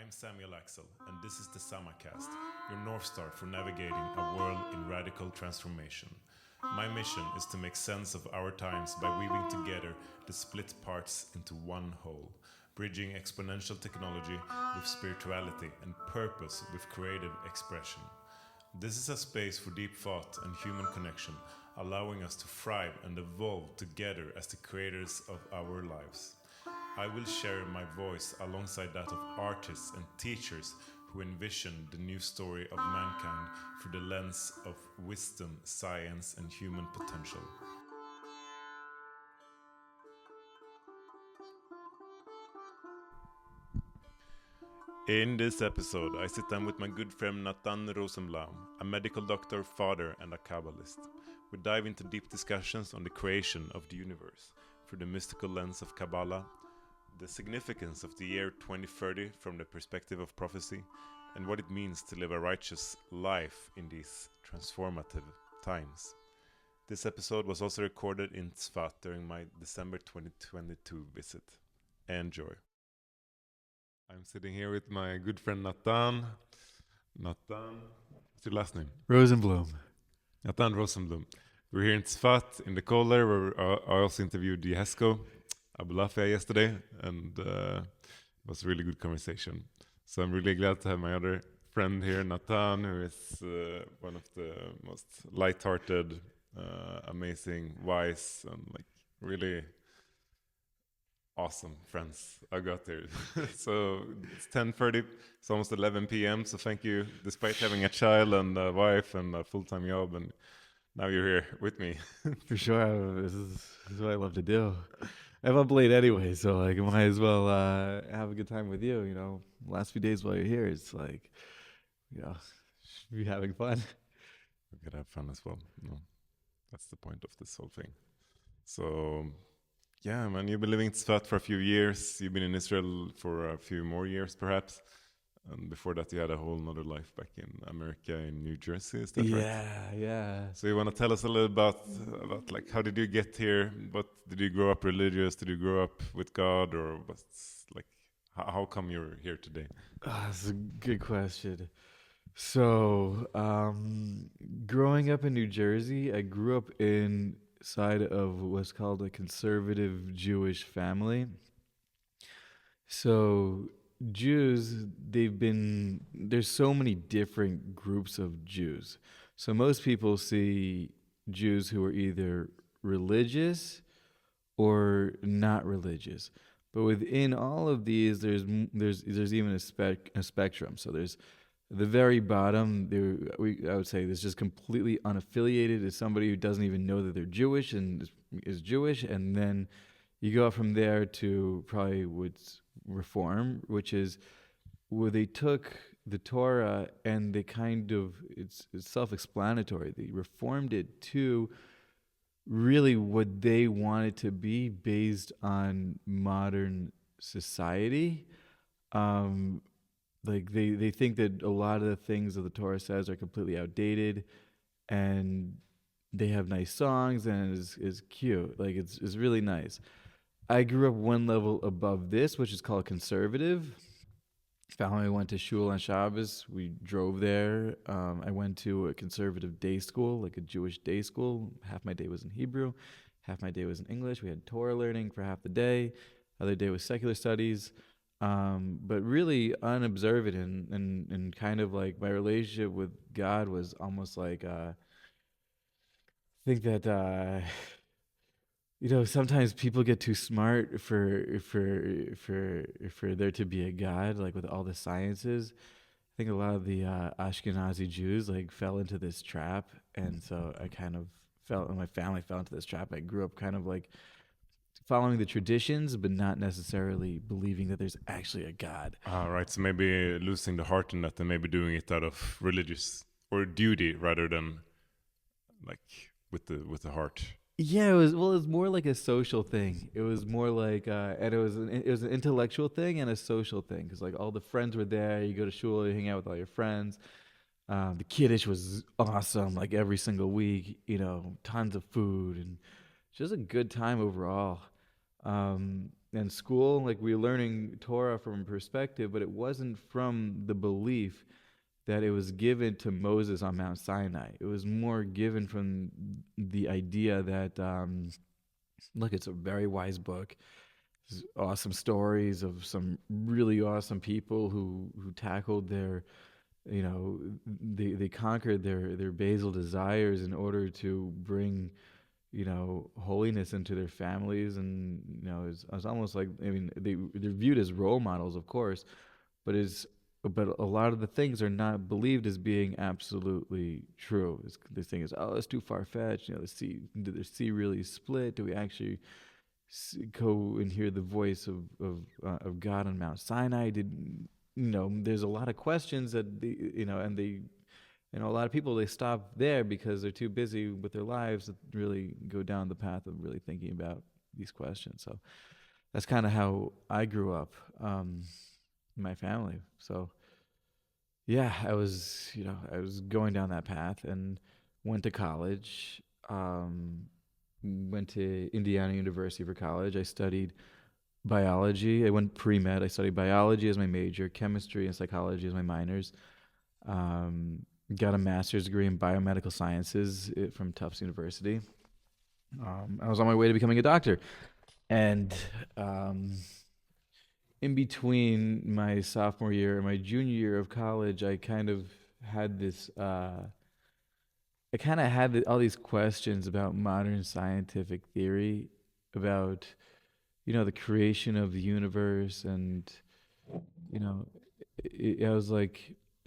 I'm Samuel Axel, and this is the Samacast, your North Star for navigating a world in radical transformation. My mission is to make sense of our times by weaving together the split parts into one whole, bridging exponential technology with spirituality and purpose with creative expression. This is a space for deep thought and human connection, allowing us to thrive and evolve together as the creators of our lives. I will share my voice alongside that of artists and teachers who envision the new story of mankind through the lens of wisdom, science, and human potential. In this episode, I sit down with my good friend Natan Rosenblum, a medical doctor, father, and a Kabbalist. We dive into deep discussions on the creation of the universe through the mystical lens of Kabbalah, the significance of the year 2030 from the perspective of prophecy, and what it means to live a righteous life in these transformative times. This episode was also recorded in Tzfat during my December 2022 visit. Enjoy. I'm sitting here with my good friend Natan. Natan, what's your last name? Rosenblum. Natan Rosenblum. We're here in Tzfat in the Kohler, where I also interviewed Yesko Abulafia yesterday, and it was a really good conversation. So I'm really glad to have my other friend here, Natan, who is one of the most light-hearted, amazing, wise, and like really awesome friends I got there. So it's 10:30, it's almost 11 p.m. So thank you, despite having a child and a wife and a full-time job, and now you're here with me. For sure. This is what I love to do. I'm up late anyway, so like, I might as well have a good time with you. You know, last few days while you're here, it's like, should be having fun. We could have fun as well. No, that's the point of this whole thing. So, yeah, man, you've been living in Tzfat for a few years. You've been in Israel for a few more years, perhaps. And before that, you had a whole nother life back in America, in New Jersey. Is that right? Yeah. So you want to tell us a little about like, how did you get here? But did you grow up religious? Did you grow up with God, or what's like? How come you're here today? That's a good question. So, growing up in New Jersey, I grew up inside of what's called a conservative Jewish family. So Jews, there's so many different groups of Jews. So most people see Jews who are either religious or not religious. But within all of these, there's even a spectrum. So there's the very bottom, I would say, there's just completely unaffiliated, is somebody who doesn't even know that they're Jewish and is Jewish, and then you go up from there to probably what's Reform, which is where they took the Torah and they it's self-explanatory. They reformed it to really what they wanted to be based on modern society. Like they think that a lot of the things that the Torah says are completely outdated, and they have nice songs and is cute. Like it's really nice. I grew up one level above this, which is called conservative. Family went to shul on Shabbos. We drove there. I went to a conservative day school, like a Jewish day school. Half my day was in Hebrew, half my day was in English. We had Torah learning for half the day. Other day was secular studies. But really unobservant and kind of like my relationship with God was almost like I think that sometimes people get too smart for there to be a God, like with all the sciences. I think a lot of the Ashkenazi Jews like fell into this trap, and so I kind of and my family fell into this trap. I grew up kind of like following the traditions, but not necessarily believing that there's actually a God. Right. So maybe losing the heart in that, and maybe doing it out of religious or duty rather than like with the heart. Yeah, it was more like a social thing. It was more like, and it was an intellectual thing and a social thing, because like all the friends were there. You go to shul, you hang out with all your friends. The kiddush was awesome, like every single week. Tons of food and just a good time overall. and school, like we were learning Torah from a perspective, but it wasn't from the belief that it was given to Moses on Mount Sinai. It was more given from the idea that, look, it's a very wise book. There's awesome stories of some really awesome people who tackled their, they conquered their basal desires in order to bring, holiness into their families. And, it's almost like, they're viewed as role models, of course, but a lot of the things are not believed as being absolutely true. This thing is, oh, it's too far-fetched. Did the sea really split? Do we actually go and hear the voice of God on Mount Sinai? There's a lot of questions that a lot of people, they stop there because they're too busy with their lives to really go down the path of really thinking about these questions. So that's kind of how I grew up. My family. So yeah, I was going down that path and went to college, went to Indiana University for college. I studied biology. I went pre-med. I studied biology as my major, chemistry and psychology as my minors. Got a master's degree in biomedical sciences from Tufts University. I was on my way to becoming a doctor. And in between my sophomore year and my junior year of college, I kind of had this, all these questions about modern scientific theory, about, the creation of the universe. And,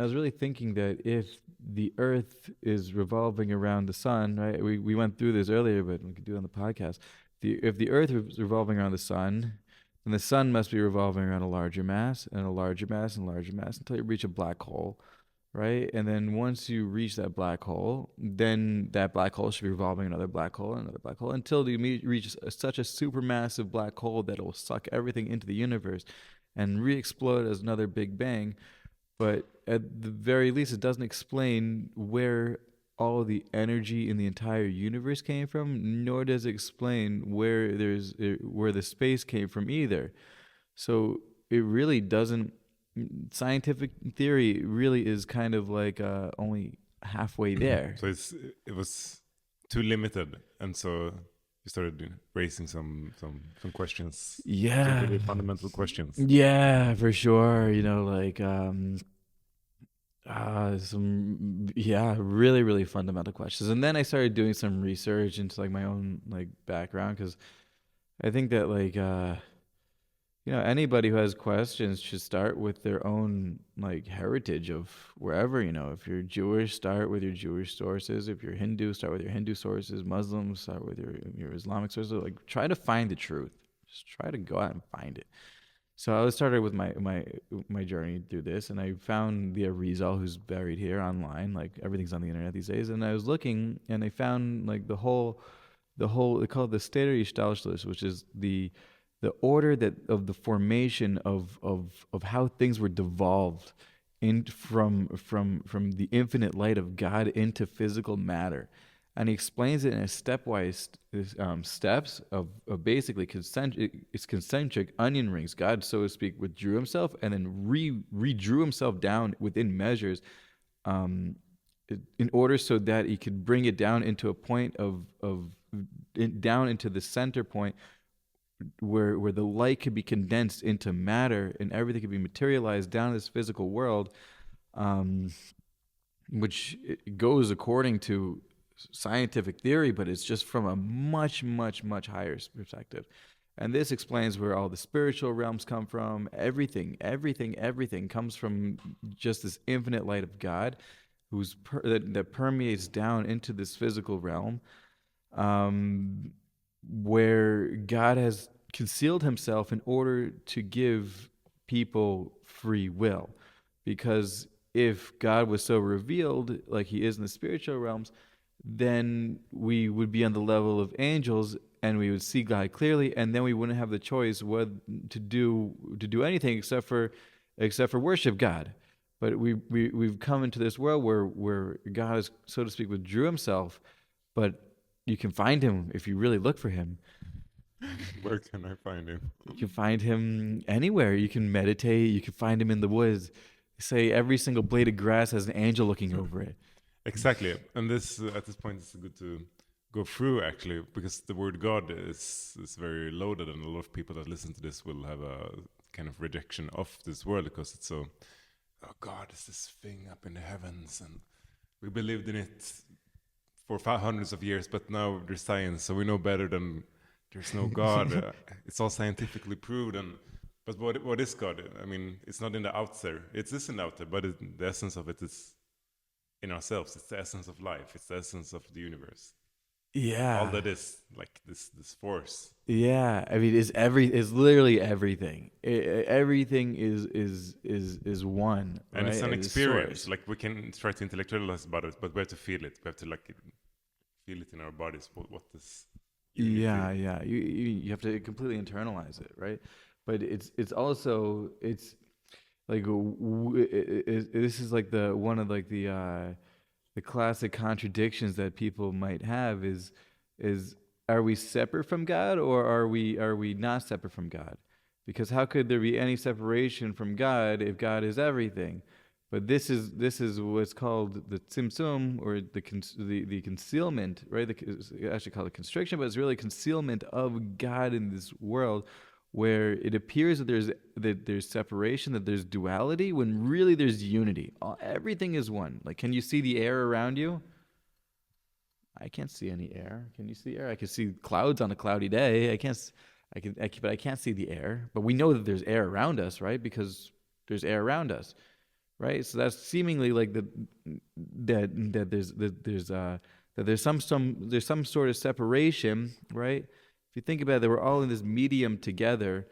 I was really thinking that if the earth is revolving around the sun, right? We went through this earlier, but we could do it on the podcast. If the earth is revolving around the sun, and the sun must be revolving around a larger mass and a larger mass and larger mass until you reach a black hole, right? And then once you reach that black hole, then that black hole should be revolving another black hole and another black hole until you reach such a supermassive black hole that it will suck everything into the universe and re-explode as another Big Bang. But at the very least, it doesn't explain where all the energy in the entire universe came from, nor does it explain where the space came from either. So it really doesn't. Scientific theory really is kind of like only halfway there. So it was too limited, and so you started raising some questions. Yeah, some really fundamental questions. Yeah, for sure. Really, really fundamental questions. And then I started doing some research into my own background, because I think that anybody who has questions should start with their own heritage of wherever. If you're Jewish, start with your Jewish sources. If you're Hindu, start with your Hindu sources. Muslims, start with your Islamic sources. Try to find the truth. Just try to go out and find it. So I started with my journey through this, and I found the Arizal, who's buried here online. Everything's on the internet these days. And I was looking, and I found the whole they call it the Seder Ishtalshlus, which is the order of the formation of how things were devolved from the infinite light of God into physical matter. And he explains it in a stepwise steps of basically concentric onion rings. God, so to speak, withdrew himself and then redrew himself down within measures, in order so that he could bring it down into a point down into the center point where the light could be condensed into matter and everything could be materialized down in this physical world, which goes according to scientific theory, but it's just from a much, much, much higher perspective. And this explains where all the spiritual realms come from. Everything comes from just this infinite light of God, that permeates down into this physical realm, where God has concealed himself in order to give people free will. Because if God was so revealed like he is in the spiritual realms, then we would be on the level of angels and we would see God clearly, and then we wouldn't have the choice what to do anything except for worship God. But we've come into this world where God has, so to speak, withdrew himself, but you can find him if you really look for him. Where can I find him? You can find him anywhere. You can meditate. You can find him in the woods. Say every single blade of grass has an angel looking over it. Exactly, and this at this point it's good to go through actually, because the word God is very loaded, and a lot of people that listen to this will have a kind of rejection of this world because it's so, oh, God is this thing up in the heavens, and we believed in it for hundreds of years, but now there's science, so we know better than there's no God. It's all scientifically proved, but what is God? I mean, it's not in the out there. It is in the out there, but the essence of it is in ourselves. It's the essence of life. It's the essence of the universe. Yeah. All that is like this force. Yeah. I mean, it's literally everything. Everything is one. And right? it's an It's experience. source. Like we can try to intellectualize about it, but we have to feel it. We have to like feel it in our bodies. What this unity. Yeah. You have to completely internalize it, right? But it's also it's like this is like one of like the classic contradictions that people might have is are we separate from God, or are we not separate from God? Because how could there be any separation from God if God is everything? But this is what's called the tzimtzum, or the concealment, right? I actually call it constriction, but it's really concealment of God in this world, where it appears that there's separation, that there's duality, when really there's unity. Everything is one. Like, can you see the air around you? I can't see any air. Can you see air? I can see clouds on a cloudy day. But I can't see the air. But we know that there's air around us, right? Because there's air around us, right? So that's seemingly like there's some sort of separation, right? If you think about it, that we're all in this medium together,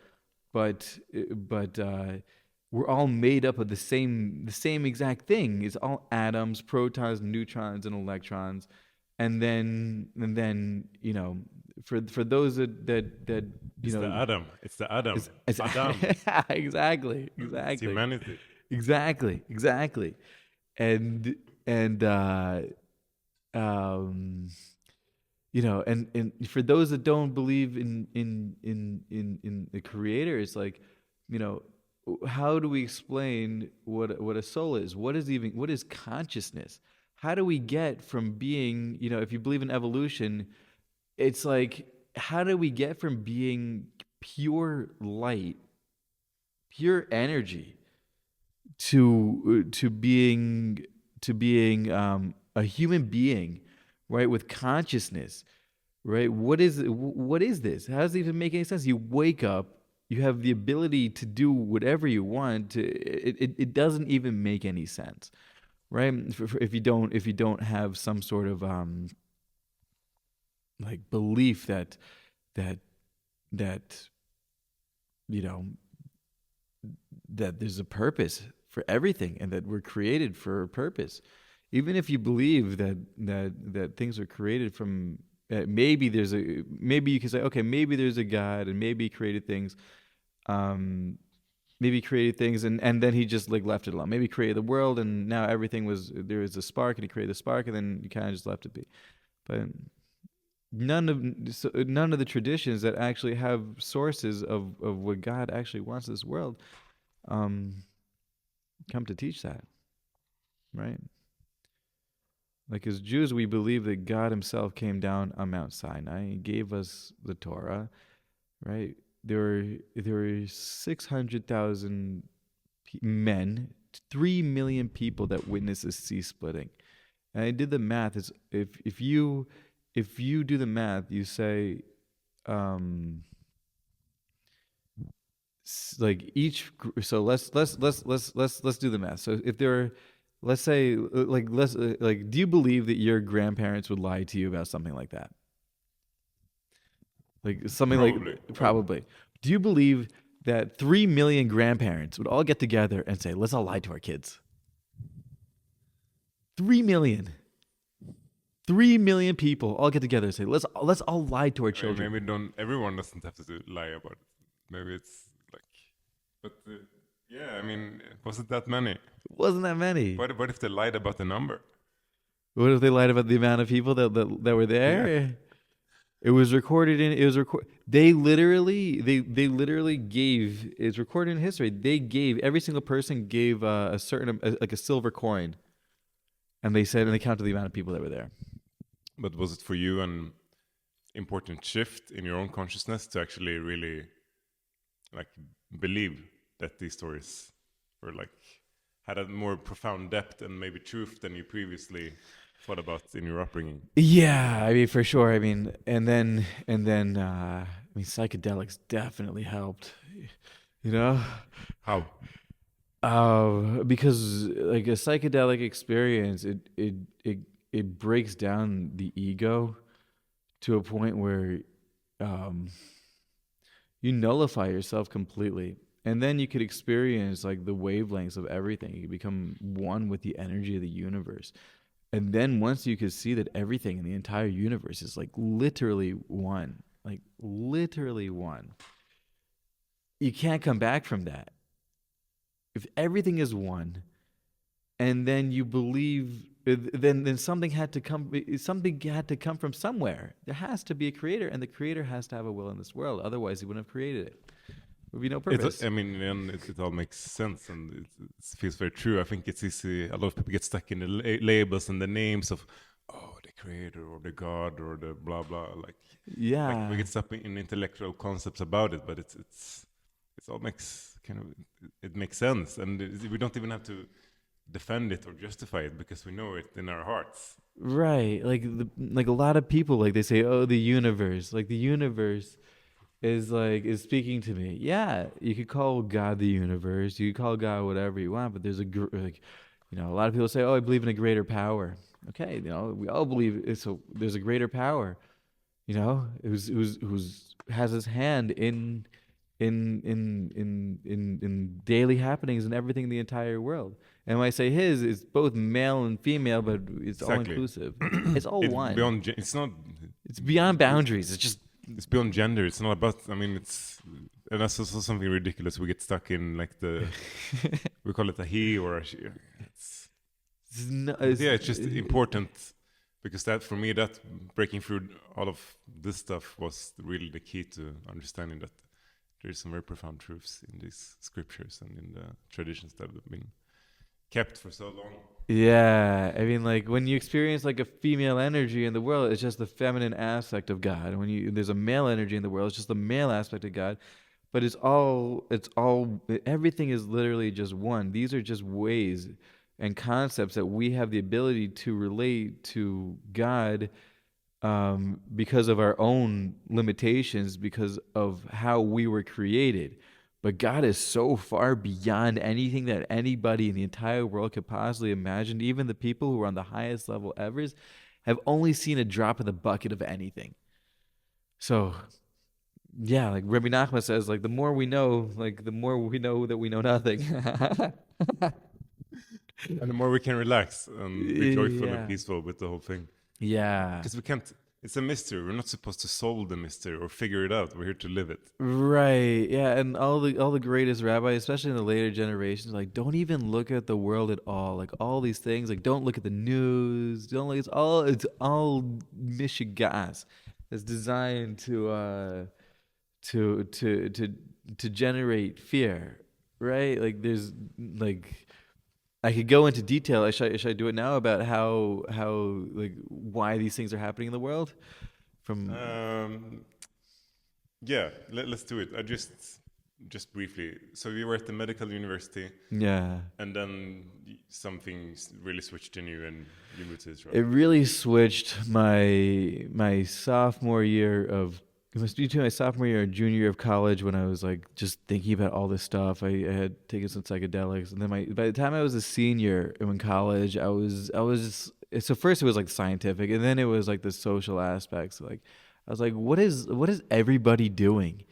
but we're all made up of the same exact thing. It's all atoms, protons, neutrons, and electrons, and then for those that It's the atom. It's the atom. it's Adam. exactly It's humanity. exactly, and um and for those that don't believe in the creator, it's like, how do we explain what a soul is? What is consciousness? How do we get from being, if you believe in evolution, it's like, how do we get from being pure light, pure energy, to being a human being, right, with consciousness, right? What is this? How does it even make any sense? You wake up, you have the ability to do whatever you want. It doesn't even make any sense, right? If you don't have some sort of like belief that that there's a purpose for everything, and that we're created for a purpose. Even if you believe that things are created from, maybe you can say, okay, maybe there's a God, and maybe he created things, and then he just like left it alone. Maybe he created the world, and now there was a spark, and he created the spark, and then he kind of just left it be. But none of the traditions that actually have sources of what God actually wants in this world come to teach that, right? Like, as Jews, we believe that God himself came down on Mount Sinai and gave us the Torah, right? There were 600,000 men, 3 million people that witnessed the sea splitting. And I did the math. It's if you do the math, you say like each. So let's do the math. So if there are, let's say, do you believe that your grandparents would lie to you about something like that? Like something probably. Do you believe that 3 million grandparents would all get together and say, let's all lie to our kids? 3 million. 3 million people all get together and say, let's all lie to our children. Maybe everyone doesn't have to lie about it. Maybe it's like, but yeah, I mean, was it that many? It wasn't that many. What if they lied about the number? What if they lied about the amount of people that were there? Yeah. It was recorded in. It was record. They literally gave. It's recorded in history. They gave every single person gave a certain like a silver coin, and they said and they counted the amount of people that were there. But was it for you an important shift in your own consciousness to actually really like believe that these stories were like had a more profound depth and maybe truth than you previously thought about in your upbringing? Yeah, I mean for sure. I mean, and then I mean psychedelics definitely helped. You know, How? because like a psychedelic experience, it breaks down the ego to a point where um, you nullify yourself completely, and then you could experience like the wavelengths of everything. You could become one with the energy of the universe. And then once you could see that everything in the entire universe is like literally one, you can't come back from that. If everything is one, and then you believe, then something had to come. Something had to come from somewhere. There has to be a creator, and the creator has to have a will in this world. Otherwise, he wouldn't have created it. There would be no purpose. I mean, and it all makes sense and it feels very true. I think it's easy. A lot of people get stuck in the labels and the names of, oh, the creator or the god or the blah blah. Like we get stuck in intellectual concepts about it, but it all makes it makes sense, and we don't even have to defend it or justify it because we know it in our hearts. Right, like a lot of people like they say, oh, the universe, like the universe is speaking to me. Yeah, you could call God the universe. You could call God whatever you want, but there's a lot of people say, "Oh, I believe in a greater power." Okay, we all believe it. So there's a greater power, who's has his hand in daily happenings and everything in the entire world. And when I say his, it's both male and female, but it's all inclusive. It's all one. Beyond, it's not. It's beyond boundaries. It's beyond gender. It's not about. I mean, and that's also something ridiculous. We get stuck in like we call it a he or a she. It's just important because that for me, that breaking through all of this stuff was really the key to understanding that there's some very profound truths in these scriptures and in the traditions that have been kept for so long. Yeah, I mean, like when you experience like a female energy in the world, it's just the feminine aspect of God. When there's a male energy in the world, it's just the male aspect of God. But everything is literally just one. These are just ways and concepts that we have the ability to relate to God because of our own limitations, because of how we were created. But God is so far beyond anything that anybody in the entire world could possibly imagine. Even the people who are on the highest level ever have only seen a drop in the bucket of anything. So, yeah, like Rabbi Nachman says, like the more we know, like the more we know that we know nothing. And the more we can relax and be joyful and peaceful with the whole thing. Yeah. Because we can't. It's a mystery. We're not supposed to solve the mystery or figure it out. We're here to live it. Right. Yeah. And all the greatest rabbis, especially in the later generations, like don't even look at the world at all. Like all these things, like don't look at the news. Don't look. It's all mishigas. It's designed to generate fear. Right. Like there's like. I could go into detail. Should I do it now about how like why these things are happening in the world? Yeah, let's do it. I just briefly. So you were at the medical university. Yeah. And then something really switched in you, and you moved to Israel. It really switched my sophomore year of. It must be between my sophomore year and junior year of college when I was like just thinking about all this stuff. I had taken some psychedelics, and then by the time I was a senior in college, I was so first it was like scientific, and then it was like the social aspects. Like I was like, what is everybody doing?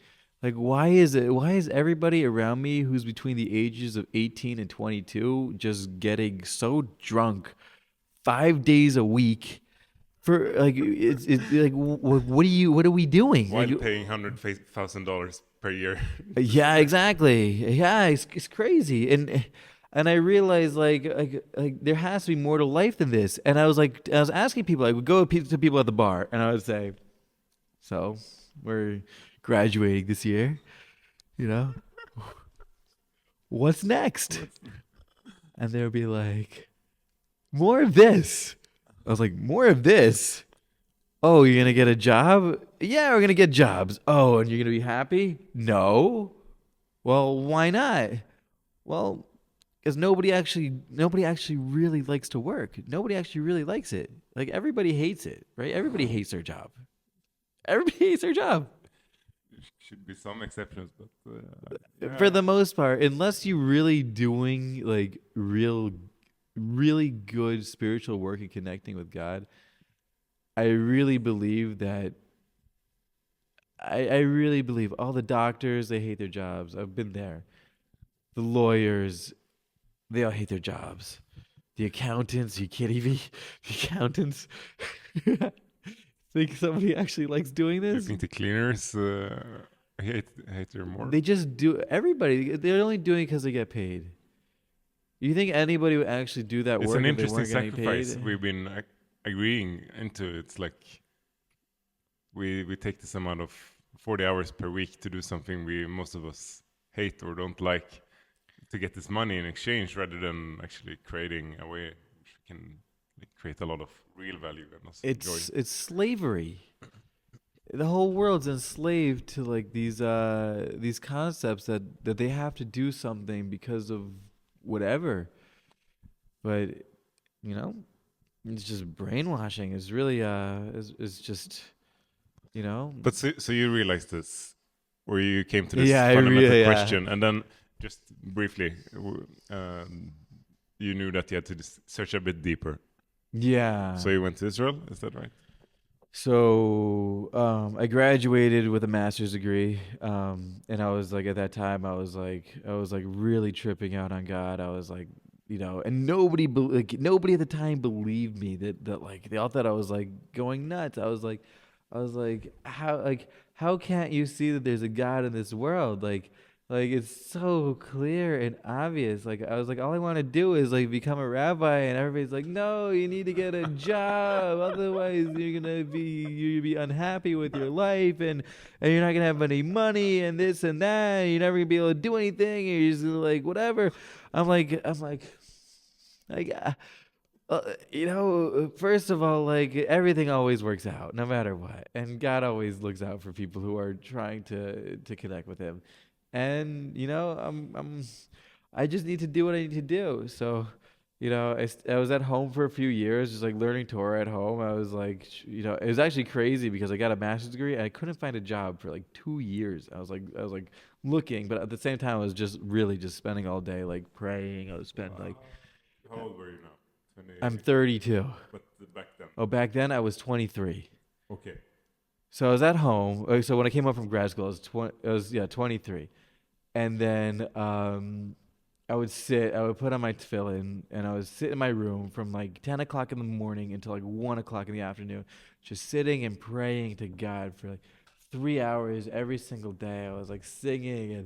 Like why is everybody around me who's between the ages of 18 and 22 just getting so drunk 5 days a week? For like, it's like, what are we doing? While paying $100,000 per year. Yeah, exactly. Yeah, it's crazy, and I realized like there has to be more to life than this. And I was asking people, I would go to people at the bar, and I would say, So we're graduating this year. What's next? And they'll be like, more of this. I was like, more of this? Oh, you're going to get a job? Yeah, we're going to get jobs. Oh, and you're going to be happy? No. Well, why not? Well, because nobody actually really likes to work. Nobody actually really likes it. Like, everybody hates it, right? Everybody hates their job. Everybody hates their job. Should be some exceptions, but For the most part, unless you're really doing like really good spiritual work and connecting with God, I really believe that I really believe all the doctors, they hate their jobs. I've been there. The lawyers, they all hate their jobs. The accountants, you kidding me? The accountants. Think somebody actually likes doing this? You think the cleaners hate her more? They just do. Everybody, they're only doing it because they get paid. You think anybody would actually do that It's work an if they interesting weren't getting sacrifice. paid? We've been agreeing into. It's like we take this amount of 40 hours per week to do something most of us hate or don't like, to get this money in exchange, rather than actually creating a way which we can create a lot of real value and also enjoy. It's slavery. The whole world's enslaved to like these concepts that they have to do something because of whatever. But it's just brainwashing. It's really it's just But so you realized this, or you came to this Yeah, fundamental question, and then just briefly, you knew that you had to search a bit deeper. Yeah. So you went to Israel, is that right? So I graduated with a master's degree, and I was like, at that time, I was like really tripping out on God. I was like, and nobody at the time believed me that like they all thought I was like going nuts. I was like, how can't you see that there's a God in this world? Like it's so clear and obvious. Like I was like, all I want to do is like become a rabbi, and everybody's like, no, you need to get a job, otherwise you're gonna be unhappy with your life, and you're not gonna have any money, and this and that. And you're never gonna be able to do anything. And you're just like whatever. I'm like. First of all, like everything always works out, no matter what, and God always looks out for people who are trying to connect with Him. And I just need to do what I need to do. So, I was at home for a few years, just like learning Torah at home. I was like, it was actually crazy because I got a master's degree and I couldn't find a job for like 2 years. I was like looking, but at the same time, I was just really just spending all day like praying. I would spend like. How old were you now? I'm 32. But back then? Oh, back then I was 23. Okay. So I was at home. So when I came up from grad school, I was 23. And then I would put on my tefillin, and I would sit in my room from like 10 o'clock in the morning until like 1 o'clock in the afternoon, just sitting and praying to God for like 3 hours every single day. I was like singing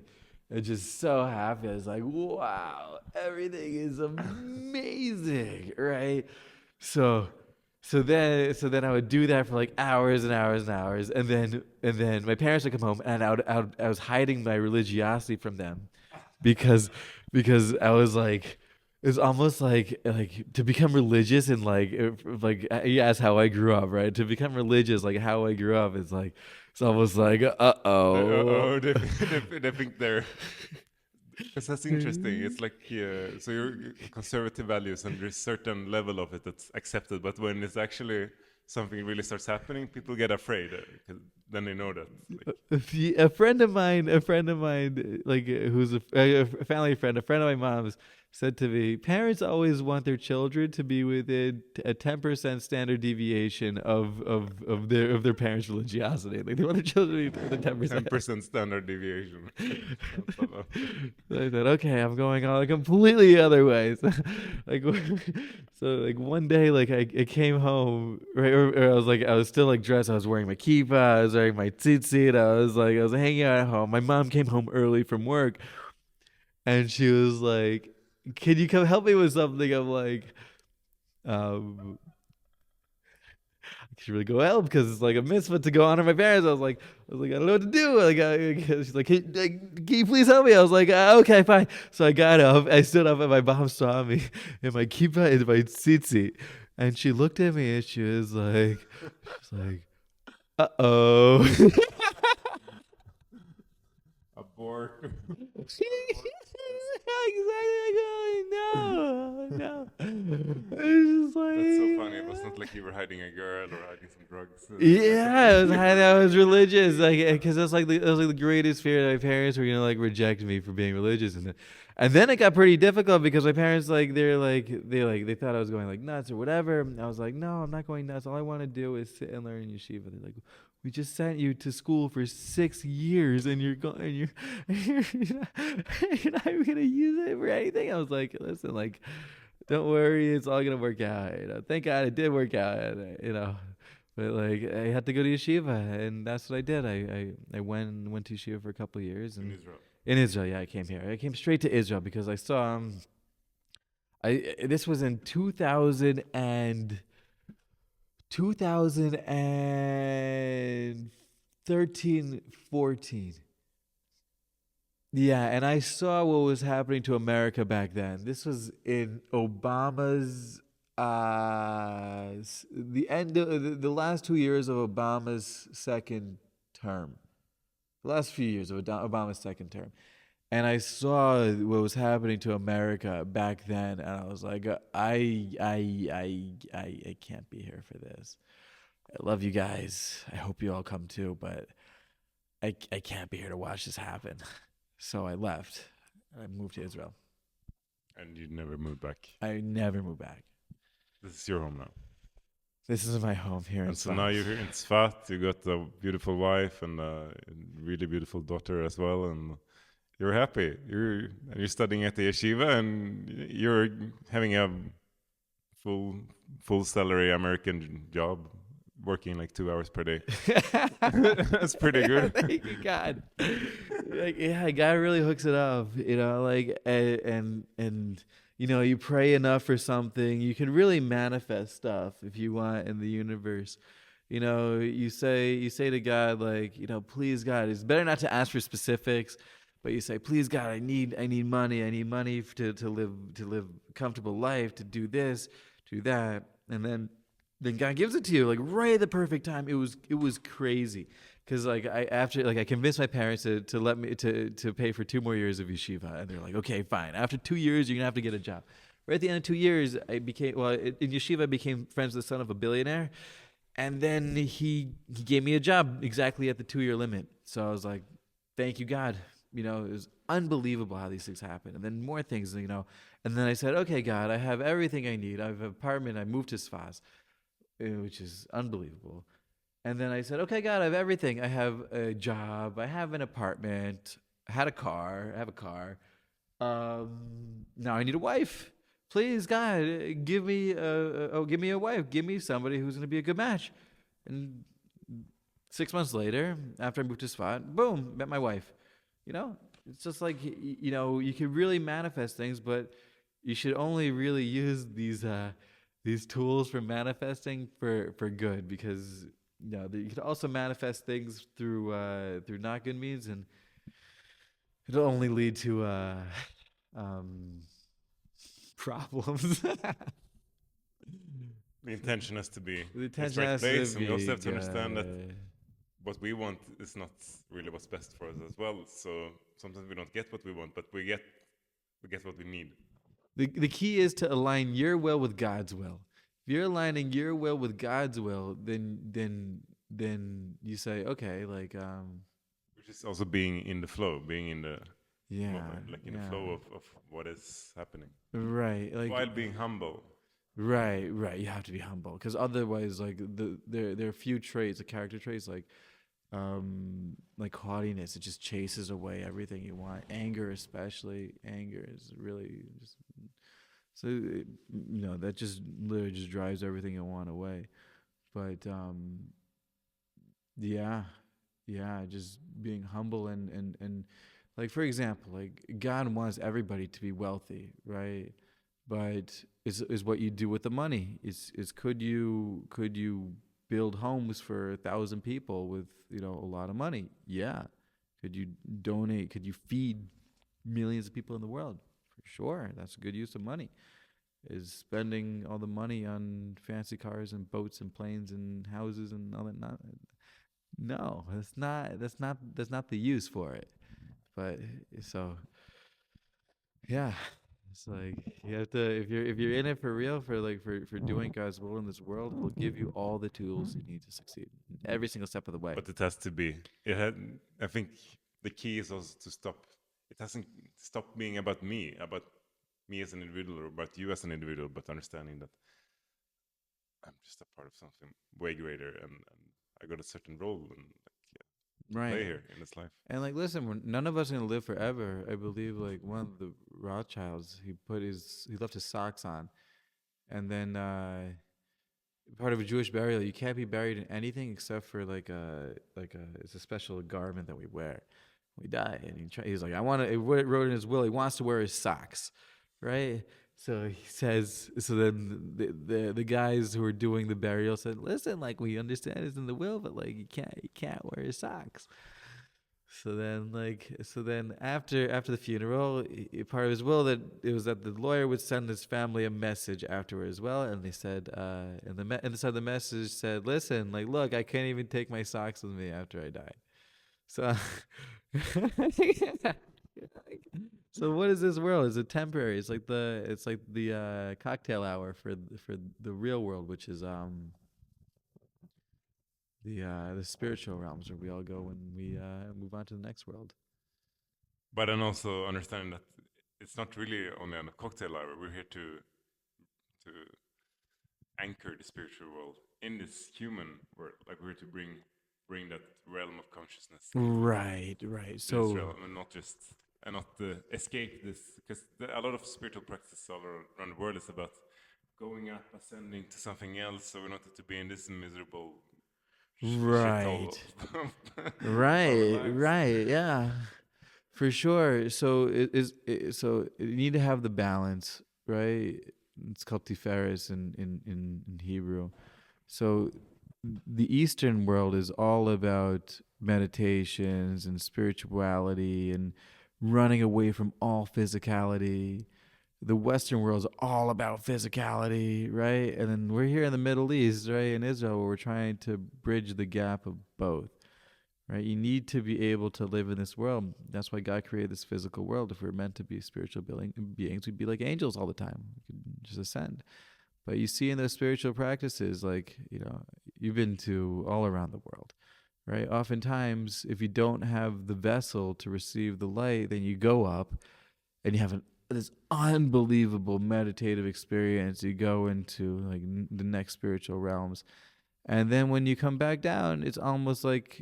and just so happy. I was like, wow, everything is amazing, right? So then I would do that for like hours and hours and hours, and then my parents would come home, and I was hiding my religiosity from them, because I was like, it's almost like to become religious, and like you asked how I grew up, right? To become religious, like how I grew up, is like it's almost like they think they're. Because that's interesting. It's like so your conservative values, and there's certain level of it that's accepted, but when it's actually something really starts happening, people get afraid, because then they know that. Like, a friend of mine, like who's a family friend, a friend of my mom's, said to me, parents always want their children to be within a 10% standard deviation of their parents' religiosity. Like they want their children to be within 10%. 10% standard deviation. So I thought, okay, I'm going all completely other ways. So one day, like I came home, right, or I was still like dressed. I was wearing my kippah, I was wearing my tzitzit. I was hanging out at home. My mom came home early from work, and she was like, can you come help me with something? I'm like, should really go help because it's like a mitzvah to go honor my parents. I was like, I don't know what to do. She's like, hey, can you please help me? I was like, okay, fine. So I got up. I stood up, and my mom saw me in my kippah and my tzitzit, and she looked at me and she was like, uh-oh. Abort. Exactly. No. It's just like, That's so funny. It was not like you were hiding a girl or hiding some drugs. Yeah, I was religious, like, because that's like that was like the greatest fear that my parents were gonna like reject me for being religious, and then it got pretty difficult because my parents they thought I was going like nuts or whatever. I was like, no, I'm not going nuts. All I want to do is sit and learn in yeshiva. They're like, we just sent you to school for 6 years and you're going, you're not even gonna use it for anything. I was like, listen, like, don't worry, it's all gonna work out. Thank God it did work out. But like I had to go to yeshiva, and that's what I did. I went to yeshiva for a couple of years. And In Israel. In Israel, yeah, I came here. I came straight to Israel because I saw. This was in 2013, 14. Yeah, and I saw what was happening to America back then. This was in Obama's the end of the last 2 years of Obama's second term. The last few years of Obama's second term. And I saw what was happening to America back then, and I was like, I can't be here for this. I love you guys. I hope you all come too, but I can't be here to watch this happen. So I left. I moved to Israel. And you never moved back. I never moved back. This is your home now. This is my home here in And so Tzfat. now you're here in Tzfat. You got a beautiful wife and a really beautiful daughter as well, and you're happy. You're studying at the yeshiva, and you're having a full salary American job, working like 2 hours per day. That's pretty good. Thank you, God. God really hooks it up, and you pray enough for something, you can really manifest stuff if you want in the universe. You say to God, please, God, it's better not to ask for specifics, but you say, please, God, I need money. I need money to live a comfortable life, to do this, do that, and then God gives it to you, like right at the perfect time. It was crazy, because I convinced my parents to let me to pay for 2 more years of yeshiva, and they're like, okay, fine. After 2 years, you're gonna have to get a job. Right at the end of 2 years, in yeshiva, I became friends with the son of a billionaire, and then he gave me a job exactly at the 2-year limit. So I was like, thank you, God. It was unbelievable how these things happen, and then more things, and then I said, okay, God, I have everything I need. I have an apartment. I moved to Tzfat, which is unbelievable. And then I said, okay, God, I have everything. I have a job. I have an apartment. I have a car. Now I need a wife. Please, God, give me a wife. Give me somebody who's going to be a good match. And 6 months later, after I moved to Tzfat, boom, met my wife. It's just like, you can really manifest things, but you should only really use these tools for manifesting for good, because you can also manifest things through not good means, and it'll only lead to problems. The intention has to be The in the intention right has place, to and we also have to be understand that good. what we want is not really what's best for us as well. So sometimes we don't get what we want, but we get what we need. The key is to align your will with God's will. If you're aligning your will with God's will, then you say, okay, Which is also being in the flow, being in the moment, the flow of what is happening. Right, While being humble. Right. You have to be humble, because otherwise, there are a few traits, character traits, like haughtiness. It just chases away everything you want. Anger, especially. Anger is really just that just literally just drives everything you want away. But just being humble and for example, God wants everybody to be wealthy, right? But is what you do with the money. Is could you build homes for 1,000 people with, a lot of money? Yeah. Could you donate? Could you feed millions of people in the world? For sure. That's a good use of money. Is spending all the money on fancy cars and boats and planes and houses and all that? Not, no, that's not. That's not the use for it. But so, yeah, it's like you have to, if you're in it for real, for doing God's will in this world, He'll give you all the tools you need to succeed every single step of the way. But it has to be. I think the key is also to stop. It hasn't stopped being about me as an individual, or about you as an individual, but understanding that I'm just a part of something way greater, and I got a certain role and play here in this life. And listen, none of us are gonna live forever. I believe one of the Rothschilds, he left his socks on, and then part of a Jewish burial, you can't be buried in anything except for it's a special garment that we wear. We die, and he's like, he wrote in his will, he wants to wear his socks, right? So he says, so then the guys who were doing the burial said, listen, we understand it's in the will, but you can't wear his socks. So then after the funeral, part of his will that it was that the lawyer would send his family a message afterwards as well, and they said, inside the message said, listen, look, I can't even take my socks with me after I die. So, so what is this world? Is it temporary? It's like the cocktail hour for the real world, which is the spiritual realms, where we all go when we move on to the next world. But then also understanding that it's not really only on a cocktail hour. We're here to anchor the spiritual world in this human world. We're here to bring that realm of consciousness. Right. So this realm, and not escape this, because a lot of spiritual practice all around the world is about going up, ascending to something else. So we're not to be in this miserable. Right, yeah, for sure. So so you need to have the balance, right? It's called tiferes in Hebrew. So the Eastern world is all about meditations and spirituality and running away from all physicality. The Western world is all about physicality, right? And then we're here in the Middle East, right, in Israel, where we're trying to bridge the gap of both, right? You need to be able to live in this world. That's why God created this physical world. If we're meant to be spiritual beings, we'd be like angels all the time. We could just ascend. But you see in those spiritual practices, you've been to all around the world, right? Oftentimes, if you don't have the vessel to receive the light, then you go up and you have this unbelievable meditative experience. You go into the next spiritual realms, and then when you come back down, it's almost it's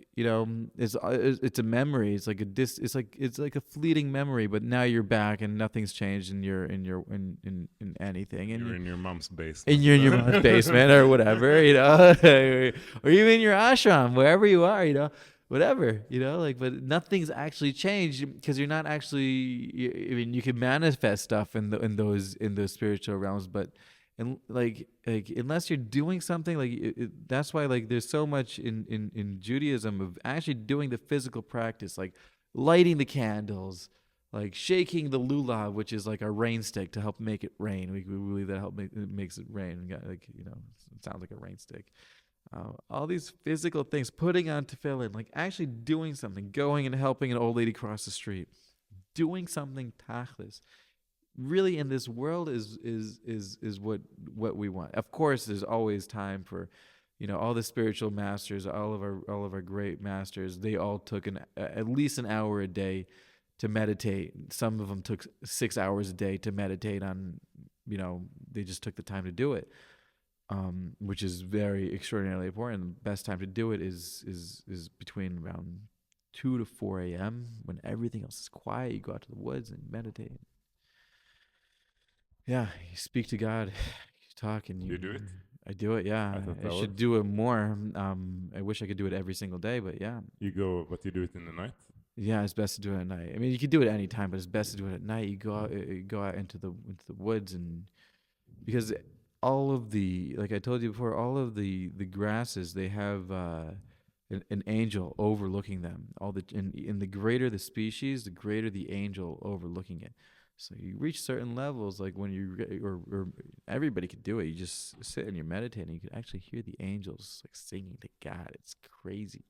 a memory. It's like a fleeting memory. But now you're back, and nothing's changed, and you're in anything. And you're in your mom's basement. And you're in your mom's basement, or whatever, or even in your ashram, wherever you are, whatever, but nothing's actually changed, because you're not actually. You can manifest stuff in those spiritual realms, but unless you're doing something, that's why there's so much in Judaism of actually doing the physical practice, lighting the candles, shaking the lulav, which is a rain stick, to help make it rain. We believe that makes it rain. It sounds like a rain stick. All these physical things, putting on tefillin, actually doing something, going and helping an old lady cross the street, doing something tachlis, really in this world is what we want. Of course, there's always time for, all the spiritual masters, all of our great masters. They all took at least an hour a day to meditate. Some of them took 6 hours a day to meditate on. They just took the time to do it. Which is very extraordinarily important. The best time to do it is between around 2 to 4 a.m. when everything else is quiet. You go out to the woods and meditate. Yeah, you speak to God, you talk, and you do it. I do it. Yeah, I should do it more. I wish I could do it every single day, but yeah. You do it in the night. Yeah, it's best to do it at night. I mean, you can do it any time, but it's best to do it at night. You go out into the woods, and because all of the, like I told you before, all of the grasses, they have an angel overlooking them. All the in the greater the species, the greater the angel overlooking it. So you reach certain levels, like when or everybody could do it. You just sit and you're meditating. You can actually hear the angels like singing to God. It's crazy.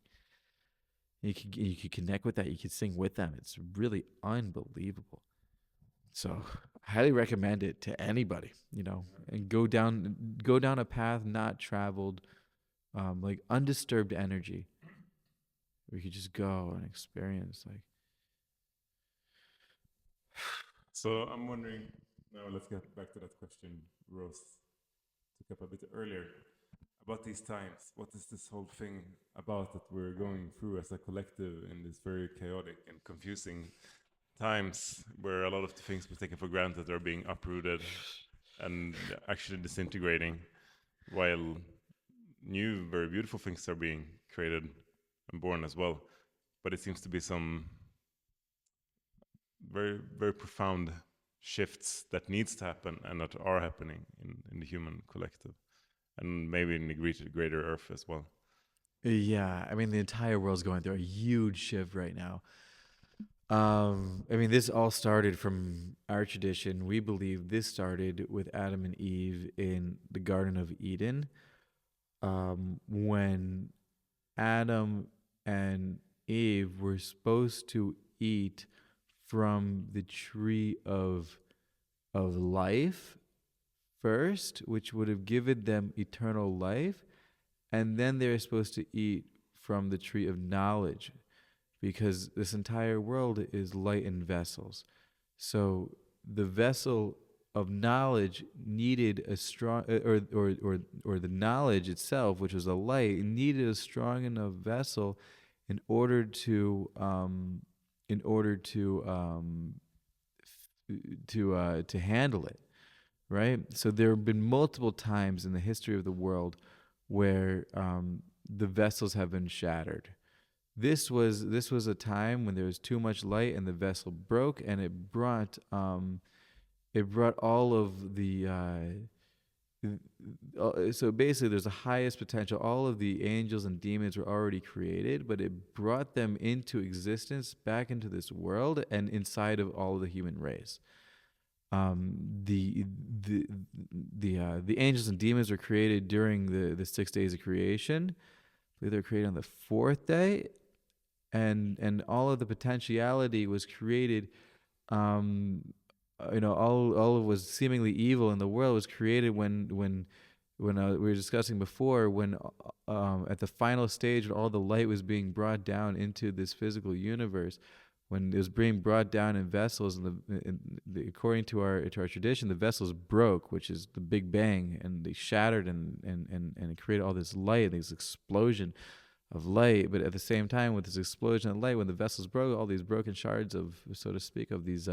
You could connect with that. You could sing with them. It's really unbelievable. So I highly recommend it to anybody, and go down a path not traveled, like undisturbed energy. We could just go and experience like. So I'm wondering, now let's get back to that question Rose took up a bit earlier about these times. What is this whole thing about that we're going through as a collective in this very chaotic and confusing times where a lot of the things we taken for granted are being uprooted and actually disintegrating, while new, very beautiful things are being created and born as well. But it seems to be some very, very profound shifts that needs to happen and that are happening in the human collective, and maybe in the greater Earth as well. Yeah, I mean the entire world's going through a huge shift right now. I mean, this all started from our tradition. We believe this started with Adam and Eve in the Garden of Eden, when Adam and Eve were supposed to eat from the tree of life first, which would have given them eternal life, and then they're supposed to eat from the tree of knowledge, because this entire world is light in vessels. So the vessel of knowledge needed a strong, or the knowledge itself, which was a light, needed a strong enough vessel in order to in order to handle it, right? So there have been multiple times in the history of the world where the vessels have been shattered. This was a time when there was too much light and the vessel broke, and it brought all of the so basically there's the highest potential. All of the angels and demons were already created, but it brought them into existence back into this world and inside of all of the human race. The angels and demons were created during the 6 days of creation. I believe they were created on the fourth day, and all of the potentiality was created. All of was seemingly evil in the world was created when we were discussing before, when at the final stage, when all the light was being brought down into this physical universe, when it was being brought down in vessels, and according to our tradition, the vessels broke, which is the Big Bang, and they shattered, and it created all this light, this explosion of light. But at the same time, with this explosion of light, when the vessels broke, all these broken shards of, so to speak, of these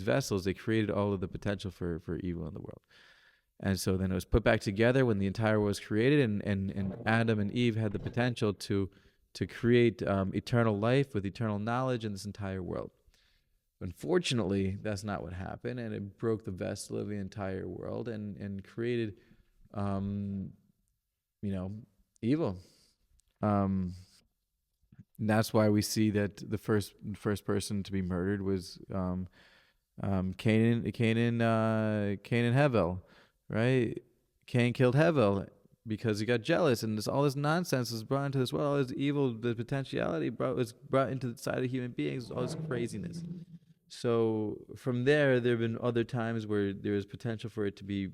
vessels, they created all of the potential for evil in the world. And so then it was put back together when the entire world was created, and Adam and Eve had the potential to create eternal life with eternal knowledge in this entire world. Unfortunately, that's not what happened, and it broke the vessel of the entire world and created, evil. That's why we see that the first person to be murdered was Cain and Hevel, right? Cain killed Hevel because he got jealous, and all this nonsense was brought into this world. All this evil, the potentiality was brought into the side of human beings. All this craziness. So from there have been other times where there was potential for it to be,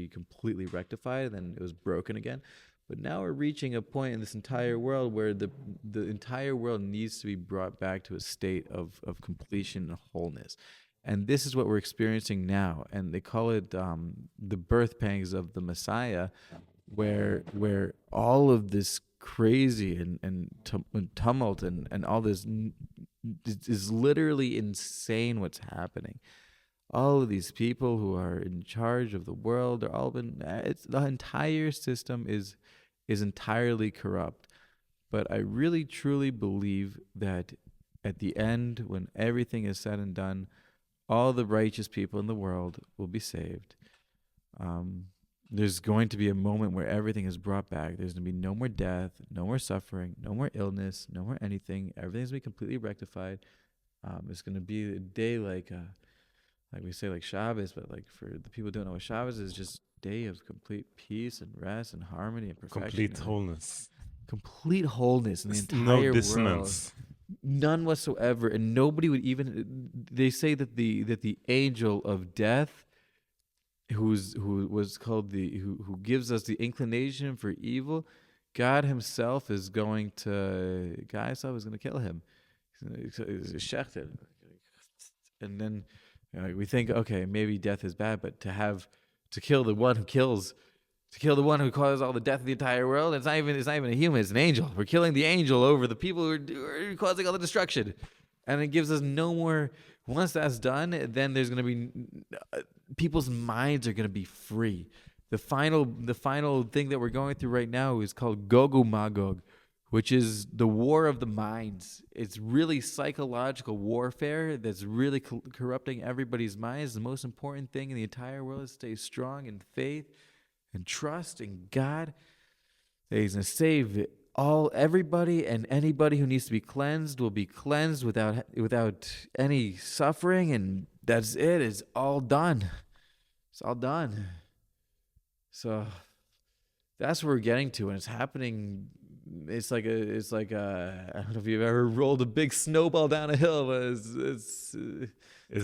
completely rectified, and then it was broken again. But now we're reaching a point in this entire world where the entire world needs to be brought back to a state of completion and wholeness. And this is what we're experiencing now. And they call it the birth pangs of the Messiah, where all of this crazy and tumult and all this is literally insane what's happening. All of these people who are in charge of the world, they're all been, the entire system is entirely corrupt. But I really truly believe that at the end, when everything is said and done, all the righteous people in the world will be saved. There's going to be a moment where everything is brought back. There's going to be no more death, no more suffering, no more illness, no more anything. Everything's going to be completely rectified. It's going to be a day like we say, like Shabbos, but like for the people who don't know what Shabbos is, just day of complete peace and rest and harmony and perfection. Complete wholeness. Complete wholeness in the entire No world. dissonance. None whatsoever, and nobody would even. They say that the angel of death, who gives us the inclination for evil, God Himself is going to kill him. He's a shechter. And then we think, okay, maybe death is bad, but to kill the one who kills. To kill the one who caused all the death of the entire world, it's not even a human, it's an angel. We're killing the angel over the people who are causing all the destruction. And it gives us no more. Once that's done, then there's going to be people's minds are going to be free. The final thing that we're going through right now is called Gog Magog, which is the war of the minds. It's really psychological warfare that's really corrupting everybody's minds. The most important thing in the entire world is to stay strong in faith and trust in God, that He's going to save everybody, and anybody who needs to be cleansed will be cleansed without any suffering, and that's it. It's all done. It's all done. So that's where we're getting to, and it's happening. It's like I don't know if you've ever rolled a big snowball down a hill, but it's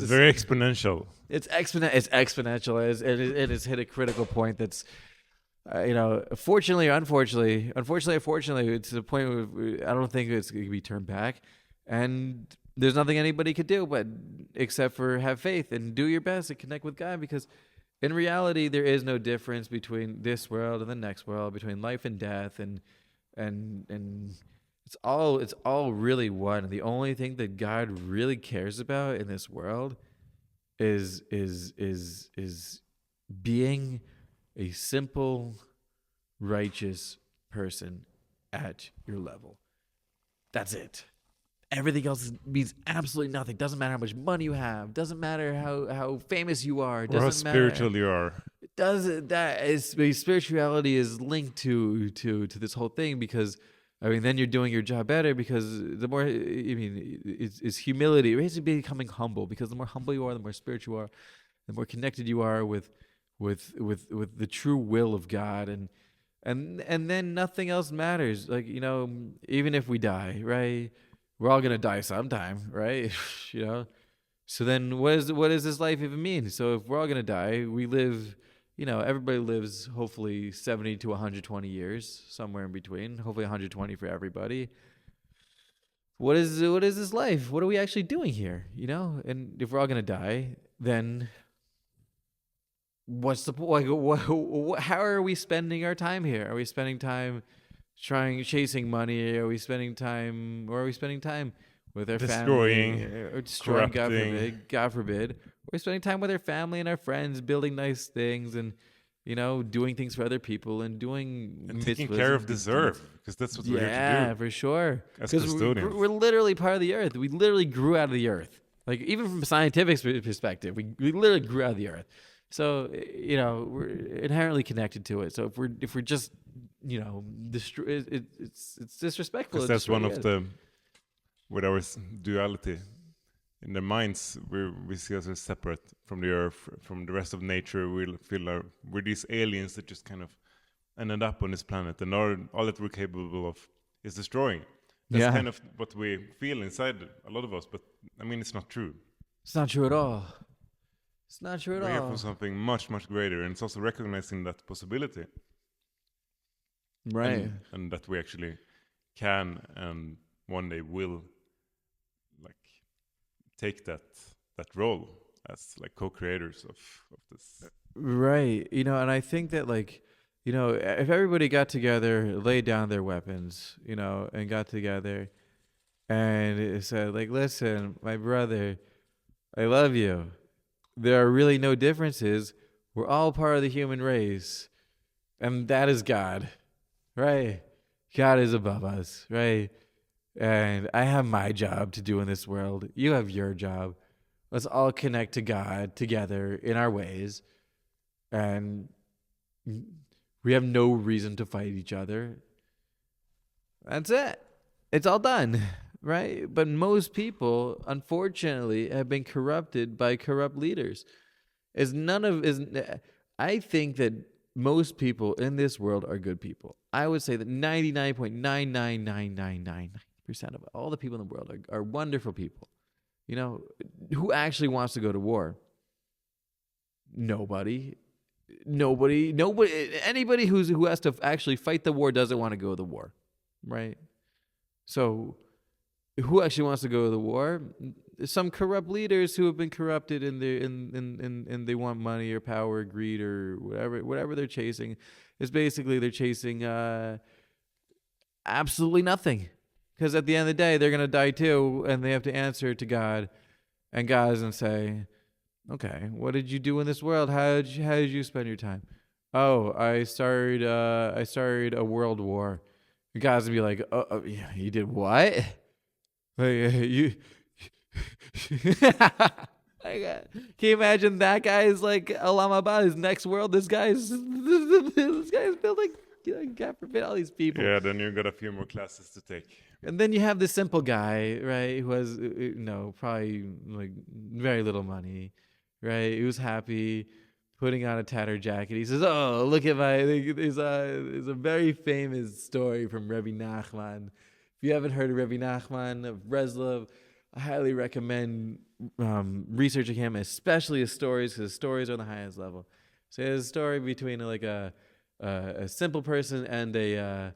very exponential. It's exponential. It has hit a critical point that's, fortunately or unfortunately, it's to the point where I don't think it's going to be turned back. And there's nothing anybody could do except for have faith and do your best to connect with God, because in reality, there is no difference between this world and the next world, between life and death, and it's all really one. And the only thing that God really cares about in this world is being a simple, righteous person at your level. That's it. Everything else means absolutely nothing. Doesn't matter how much money you have. Doesn't matter how famous you are. Or how spiritual you are. Spirituality is linked to this whole thing, because then you're doing your job better, because the more, it's humility. It's basically becoming humble, because the more humble you are, the more spiritual you are, the more connected you are with the true will of God, and then nothing else matters. Like, even if we die, right? We're all gonna die sometime, right? So then what does this life even mean? So if we're all gonna die, we live. Everybody lives hopefully 70 to 120 years, somewhere in between. Hopefully 120 for everybody. What is this life? What are we actually doing here? And if we're all gonna die, then what's the point? How are we spending our time here? Are we spending time chasing money? Are we spending time with our family? Or destroying, God forbid. We're spending time with our family and our friends, building nice things, and doing things for other people, and taking care of this earth, because that's what we're here to do. Yeah, for sure. As custodians, we're literally part of the earth. We literally grew out of the earth. Like, even from a scientific perspective, we literally grew out of the earth. So we're inherently connected to it. So if we're just it's disrespectful. Because that's one of with our duality. In their minds, we see ourselves separate from the earth, from the rest of nature. We'll feel we're these aliens that just kind of ended up on this planet, and all that we're capable of is destroying. That's kind of what we feel inside, a lot of us. But it's not true. It's not true at all. It's not true at all. We're here for something much, much greater, and it's also recognizing that possibility, right? And that we actually can, and one day will, take that role as co-creators of this. Right. And I think that if everybody got together, laid down their weapons, and got together and said, listen, my brother, I love you. There are really no differences. We're all part of the human race. And that is God, right? God is above us, right? And I have my job to do in this world. You have your job. Let's all connect to God together in our ways, and we have no reason to fight each other. That's it. It's all done, right? But most people, unfortunately, have been corrupted by corrupt leaders. I think that most people in this world are good people. I would say that 99.99999% of all the people in the world are wonderful people. Who actually wants to go to war? Nobody. Anybody who has to actually fight the war doesn't want to go to the war, right? So, who actually wants to go to the war? Some corrupt leaders who have been corrupted and they want money or power or greed or whatever they're chasing. Is basically they're chasing absolutely nothing, because at the end of the day they're gonna die too, and they have to answer to God, and God is gonna say, okay, what did you do in this world? How did you spend your time? Oh, I started a world war. And God's gonna be like, oh yeah, you did what? You can you imagine that guy is like Alamabad, his next world? This guy's building, God forbid, all these people. Yeah, then you got a few more classes to take. And then you have the simple guy, right, who has probably like very little money, right? Who's happy putting on a tattered jacket. He says, "Oh, look at my." There's a very famous story from Rebbe Nachman. If you haven't heard of Rebbe Nachman of Breslov, I highly recommend researching him, especially his stories, because his stories are on the highest level. So he has a story between like a simple person and a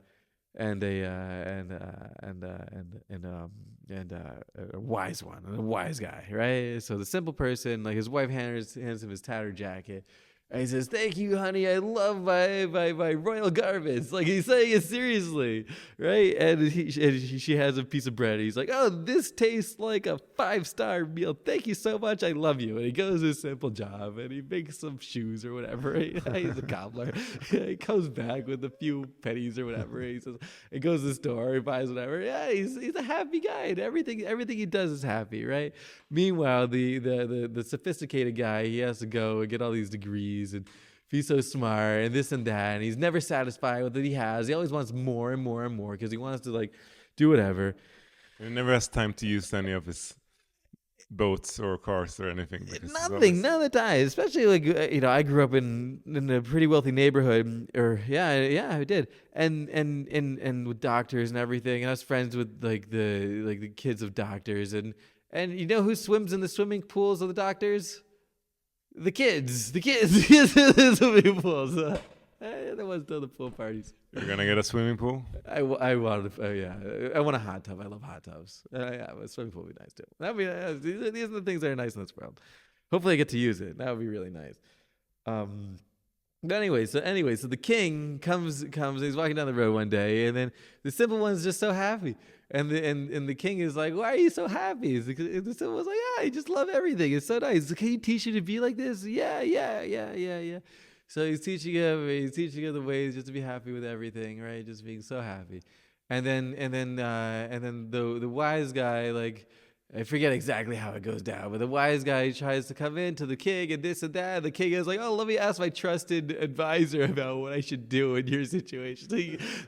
wise one, and a wise guy, right? So the simple person, like his wife hands him his tattered jacket. And he says, "Thank you, honey. I love my royal garments." Like, he's saying it seriously, right? And she has a piece of bread. He's like, "Oh, this tastes like a 5-star meal. Thank you so much. I love you." And he goes to his simple job, and he makes some shoes or whatever. He's a cobbler. He comes back with a few pennies or whatever. He says, he goes to the store, he buys whatever. Yeah, he's a happy guy, and everything he does is happy, right? Meanwhile, the sophisticated guy, he has to go and get all these degrees and be so smart and this and that, and he's never satisfied with what he has. He always wants more and more and more, because he wants to like do whatever. He never has time to use any of his boats or cars or anything. Nothing, none of the time. Especially like I grew up in a pretty wealthy neighborhood, or yeah, I did, and with doctors and everything. And I was friends with the kids of doctors, and you know who swims in the swimming pools of the doctors? The kids in the swimming pools. There was still the pool parties. You're gonna get a swimming pool? I wanted, I want a hot tub. I love hot tubs. Yeah, a swimming pool would be nice too. These are the things that are nice in this world. Hopefully, I get to use it. That would be really nice. But anyway, so the king comes. He's walking down the road one day, and then the simple one's just so happy. And the king is like, "Why are you so happy?" The simple one's like, "I just love everything. It's so nice. Can you teach you to be like this?" Yeah. So he's teaching him the ways just to be happy with everything, right? Just being so happy. And then the wise guy, like, I forget exactly how it goes down, but the wise guy tries to come in to the king and this and that. And the king is like, "Oh, let me ask my trusted advisor about what I should do in your situation." So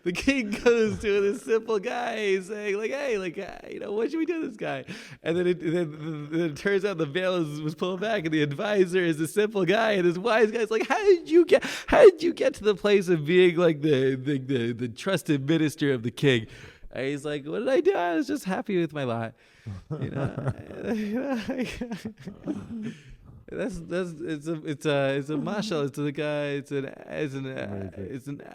the king goes to this simple guy saying, like, "Hey, like, what should we do to this guy?" And then it turns out the veil was pulled back, and the advisor is the simple guy, and this wise guy's like, how did you get to the place of being like the trusted minister of the king?" And he's like, "What did I do? I was just happy with my lot." It's a mashal. It's the guy.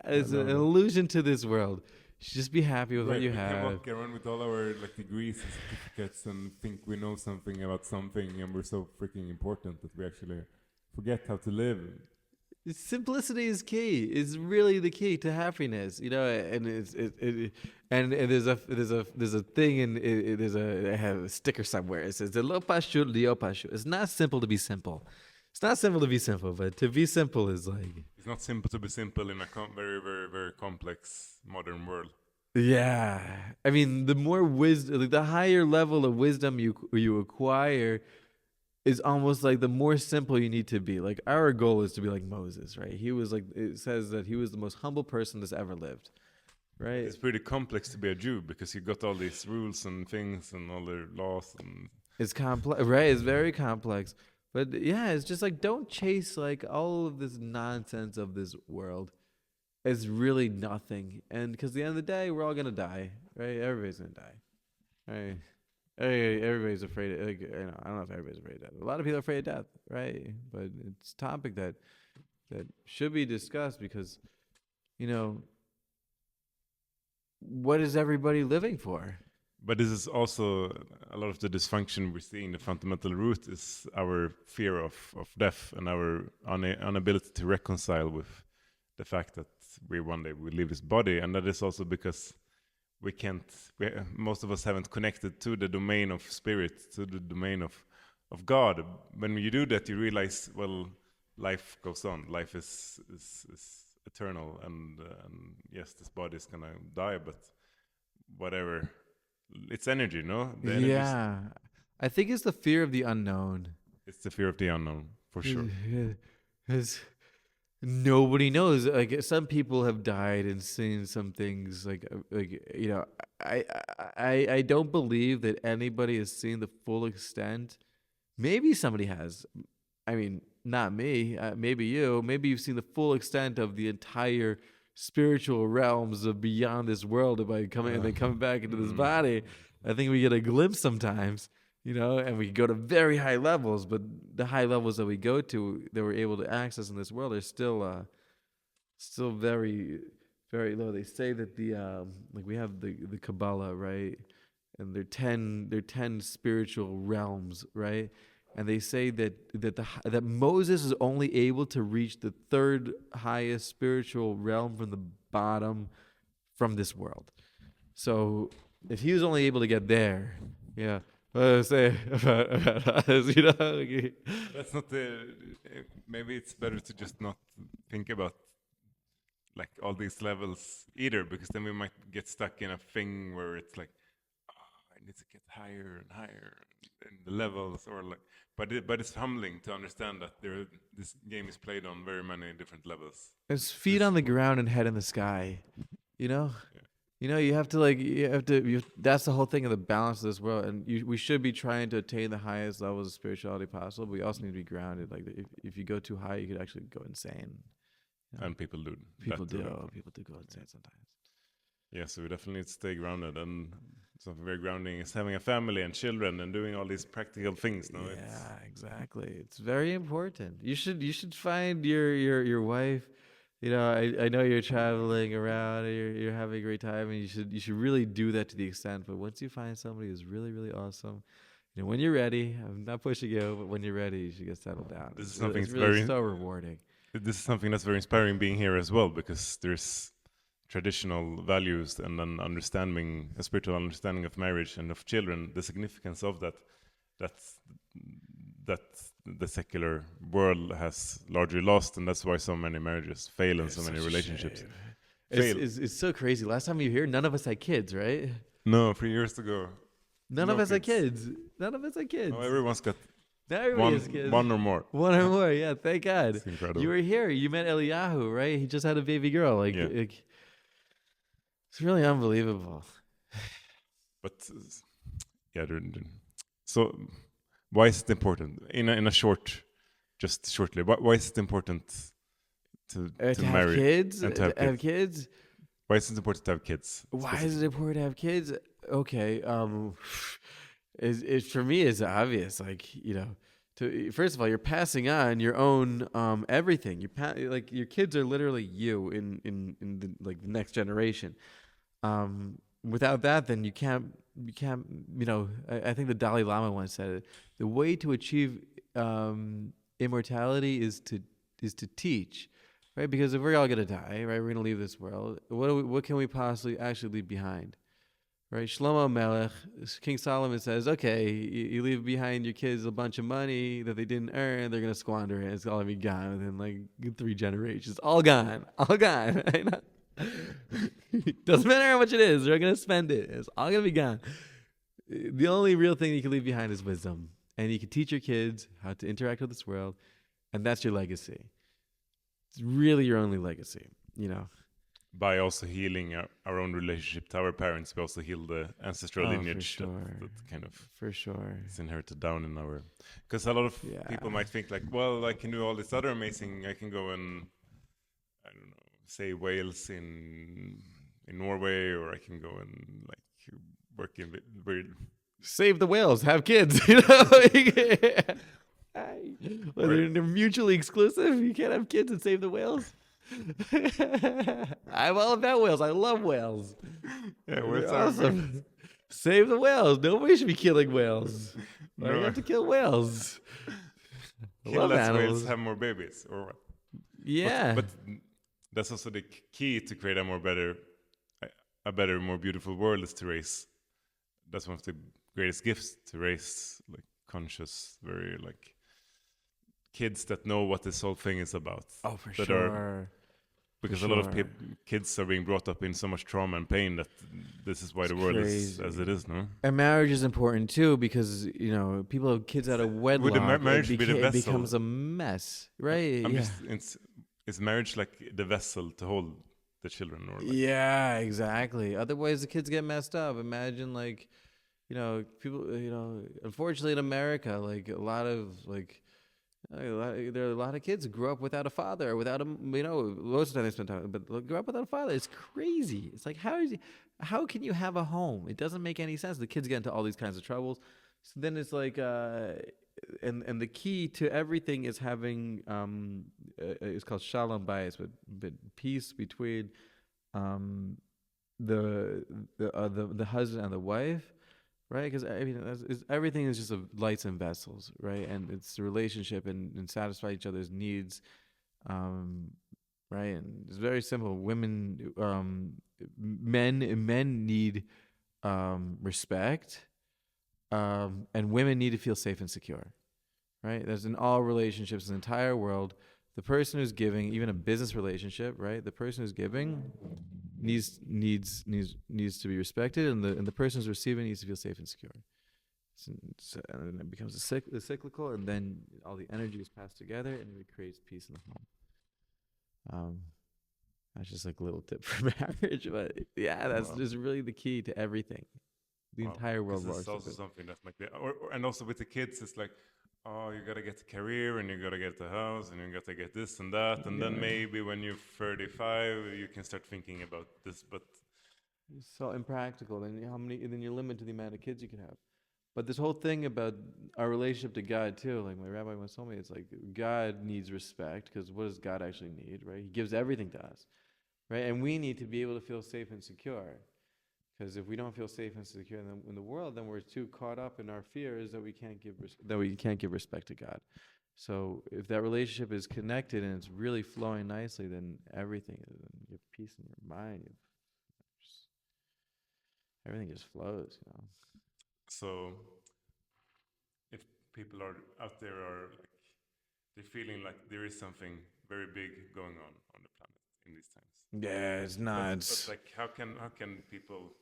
It's an allusion to this world. You should just be happy with what you have. We can walk around with all our degrees and certificates and think we know something about something, and we're so freaking important that we actually forget how to live. Simplicity is key. It's really the key to happiness, and there's a thing, and I have a sticker somewhere. It says lo pashut lio pashut. It's not simple to be simple. It's not simple to be simple, but to be simple is like. It's not simple to be simple in a very, very, very complex modern world. Yeah, I mean, the more wisdom, the higher level of wisdom you acquire, is almost like the more simple you need to be. Like our goal is to be like Moses, right? He was like, it says that he was the most humble person that's ever lived, right? It's pretty complex to be a Jew because you got all these rules and things and all the laws and It's complex, right? It's very complex. But yeah, it's just like don't chase like all of this nonsense of this world. It's really nothing. And because at the end of the day, we're all gonna die, right? Everybody's gonna die, right? Everybody's afraid. Like, I don't know if everybody's afraid of death. A lot of people are afraid of death, right? But it's a topic that should be discussed because, what is everybody living for? but this is also a lot of the dysfunction we're seeing. The fundamental root is our fear of death and our inability to reconcile with the fact that we one day will leave this body, and that is also because most of us haven't connected to the domain of spirit, to the domain of God. When you do that, you realize, well, life goes on. Life is eternal, and yes, this body is gonna die, but whatever. It's energy, no? The energy Yeah, I think it's the fear of the unknown. it's the fear of the unknown, for sure. Because nobody knows. Like some people have died and seen some things. I don't believe that anybody has seen the full extent. Maybe somebody has. I mean, not me. Maybe you. Maybe you've seen the full extent of the entire spiritual realms of beyond this world by coming and then coming back into this body. I think we get a glimpse sometimes, and we go to very high levels, but the high levels that we go to that we're able to access in this world are still very, very low. They say that we have the Kabbalah, right? And they're 10 spiritual realms, right? And they say that Moses is only able to reach the third highest spiritual realm from the bottom from this world. So if he was only able to get there, yeah, say about us, That's not the. Maybe it's better to just not think about like all these levels either, because then we might get stuck in a thing where it's like, I need to get higher and higher in the levels, or like. But it's humbling to understand that this game is played on very many different levels. It's feet on the ground and head in the sky, Yeah. you have to that's the whole thing of the balance of this world, and we should be trying to attain the highest levels of spirituality possible, but we also need to be grounded. Like if you go too high, you could actually go insane. And people do. People do go insane sometimes. Yeah, so we definitely need to stay grounded, and something very grounding is having a family and children and doing all these practical things. No, Yeah, exactly. It's very important. You should find your wife. I know you're traveling around, and you're having a great time, and you should really do that to the extent. But once you find somebody who's really, really awesome, when you're ready, I'm not pushing you, but when you're ready, you should get settled down. This is something it's really so rewarding. This is something that's very inspiring being here as well, because there's traditional values and an understanding, a spiritual understanding of marriage and of children, the significance of that the secular world has largely lost, and that's why so many marriages fail and so many relationships fail. It's so crazy. Last time you were here, none of us had kids, right? No, 3 years ago. None of us had kids. None of us had kids. No, everyone's got Now everybody has kids. one or more. One or more, yeah. Thank God. It's incredible. You were here. You met Eliyahu, right? He just had a baby girl. It's really unbelievable. But yeah, so why is it important in a shortly? Why is it important to marry kids? and to have kids? Why is it important to have kids? Why is it important to have kids? Okay, for me it's obvious. First of all, you're passing on your own everything. Your kids are literally you in the next generation. Without that, then you can't. I think the Dalai Lama once said it. The way to achieve immortality is to teach, right? Because if we're all gonna die, right, we're gonna leave this world. What can we possibly actually leave behind, right? Shlomo Melech, King Solomon says, okay, you leave behind your kids a bunch of money that they didn't earn. They're gonna squander it. It's all gonna be gone within 3 generations. All gone. Right? Doesn't matter how much it is, they're gonna spend it. It's all gonna be gone. The only real thing you can leave behind is wisdom. and you can teach your kids how to interact with this world, and that's your legacy. It's really your only legacy, you know. By also healing our own relationship to our parents, we also heal the ancestral lineage for sure. that kind of for sure is inherited down in our. Because a lot of people might think like, well, I can do all this other amazing. I can go and I don't know, say Wales in Norway, or I can go and like work in very. Save the whales, have kids. You know, they're mutually exclusive. You can't have kids and save the whales. I'm all about whales. I love whales. Yeah, whales are awesome. Save the whales. Nobody should be killing whales. Why do you have to kill whales? Kill less whales, have more babies, or what? Yeah, but that's also the key to create a better, more beautiful world is to raise. That's one of the greatest gifts, to raise like conscious, very like kids that know what this whole thing is about. Oh, for sure. Because a lot of kids are being brought up in so much trauma and pain that this is why the world is as it is, no? And marriage is important too, because you know people have kids out of wedlock. It becomes a mess, right? Is marriage like the vessel to hold the children, or like? Yeah, exactly. Otherwise, the kids get messed up. Imagine like, you know, people. You know, unfortunately in America, like there are a lot of kids who grew up without a father, without a, you know, most of the time they spend time, but grew up without a father. It's crazy. It's like, how can you have a home? It doesn't make any sense. The kids get into all these kinds of troubles. So then it's like, and the key to everything is having, it's called shalom bayis, but peace between, the husband and the wife. Right, because I mean, everything is just lights and vessels, right? And it's the relationship and satisfy each other's needs, right? And it's very simple. Men need respect, and women need to feel safe and secure, right? There's in all relationships in the entire world, the person who's giving, even a business relationship, right? The person who's giving needs to be respected, and the person who's receiving needs to feel safe and secure. So, and then it becomes a cyclical, and then all the energy is passed together, and it creates peace in the home. That's just like a little tip for marriage, but yeah, that's just really the key to everything. The entire world works. It's also something that might be, and also with the kids, it's like, oh, you gotta get a career, and you gotta get a house, and you gotta get this and that, and then maybe when you're 35, you can start thinking about this. But it's so impractical. Then then you're limited to the amount of kids you can have. But this whole thing about our relationship to God too, like my rabbi once told me, it's like God needs respect, because what does God actually need, right? He gives everything to us, right? And we need to be able to feel safe and secure. Because if we don't feel safe and secure in the world, then we're too caught up in our fears that we can't give respect to God. So if that relationship is connected and it's really flowing nicely, then everything, you have peace in your mind. Everything just flows, you know. So if people are out there like they're feeling like there is something very big going on the planet in these times. Yeah, it's nuts. But like, how can people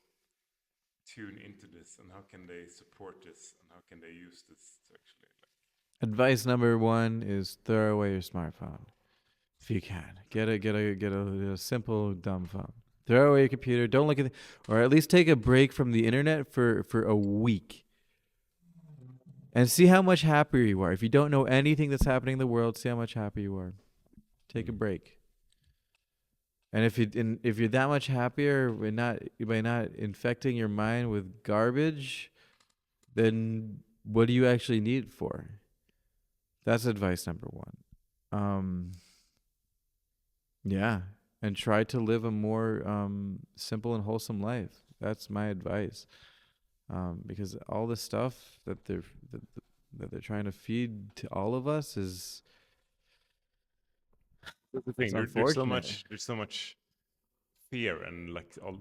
tune into this, and how can they support this, and how can they use this to actually Advice number 1 is throw away your smartphone if you can. Get a simple dumb phone. Throw away your computer. Don't look at or at least take a break from the internet for a week, and see how much happier you are. If you don't know anything that's happening in the world, see how much happier you are. Take a break. And if you're that much happier by not infecting your mind with garbage, then what do you actually need it for? That's advice number 1. Yeah, and try to live a more simple and wholesome life. That's my advice. Because all the stuff that they're trying to feed to all of us is. There's so much fear and like all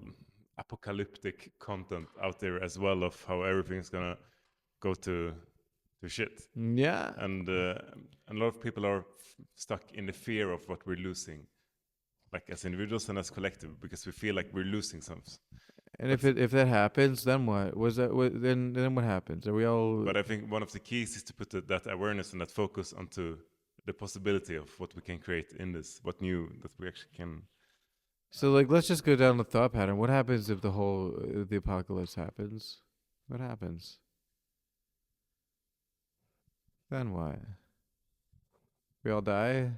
apocalyptic content out there as well of how everything's gonna go to shit. Yeah, and a lot of people are stuck in the fear of what we're losing, like as individuals and as collective, because we feel like we're losing something. And if that happens, then what? Then what happens? Are we all? But I think one of the keys is to put that awareness and that focus onto the possibility of what we can create in this, what new that we actually can. So like, let's just go down the thought pattern. What happens if the apocalypse happens? What happens? Then what? We all die?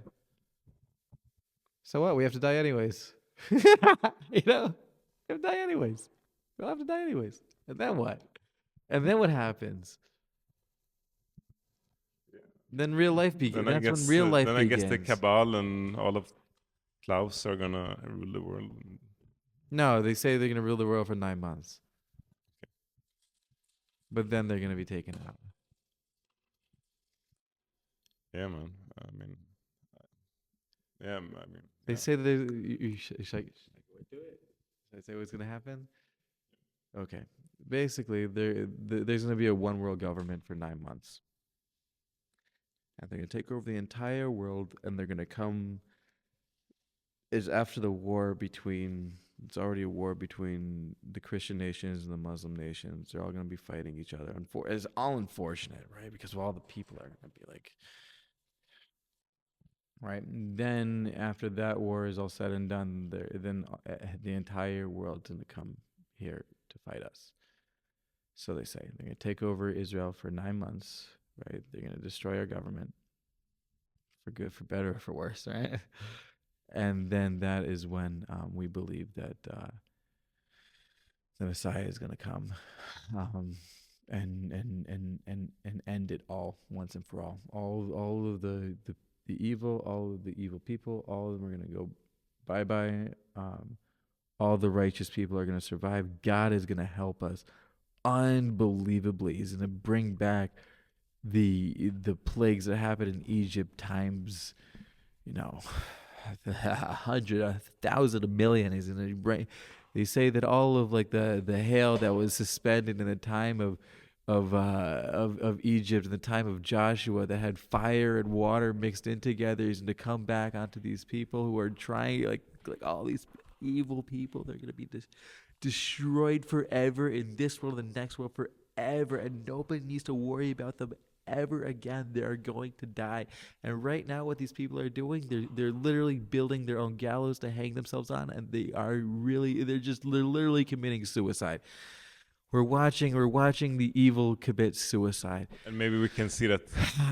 So what? We have to die anyways. You know? We have to die anyways. We'll have to die anyways. And then what? And then what happens? Then real life begins. That's when real life begins. Then I guess the Kabbalah and all of Klaus are gonna rule the world. No, they say they're gonna rule the world for 9 months. Okay. But then they're gonna be taken out. Yeah, man. I mean, they say that should I do it? Should I say what's gonna happen? Okay. Basically, there's gonna be a one world government for 9 months. And they're going to take over the entire world, and they're going to come. It's after the war between. It's already a war between the Christian nations and the Muslim nations. They're all going to be fighting each other. It's all unfortunate, right? Because all the people are going to be like. Right. Then after that war is all said and done, then the entire world's going to come here to fight us. So they say they're going to take over Israel for 9 months. Right, they're going to destroy our government for good, for better, or for worse, right? And then that is when we believe that the Messiah is going to come and end it all once and for all. All of the evil, all of the evil people, all of them are going to go bye-bye. All the righteous people are going to survive. God is going to help us unbelievably. He's going to bring back the plagues that happened in Egypt times, 100, 1,000, 1,000,000 is in the brain. They say that all of like the hail that was suspended in the time of Egypt, in the time of Joshua, that had fire and water mixed in together, is going to come back onto these people who are trying, like all these evil people. They're going to be destroyed forever in this world and the next world forever, and nobody needs to worry about them ever again. They're going to die. And right now what these people are doing, they're literally building their own gallows to hang themselves on, and they're literally committing suicide. We're watching the evil commit suicide. And maybe we can see that.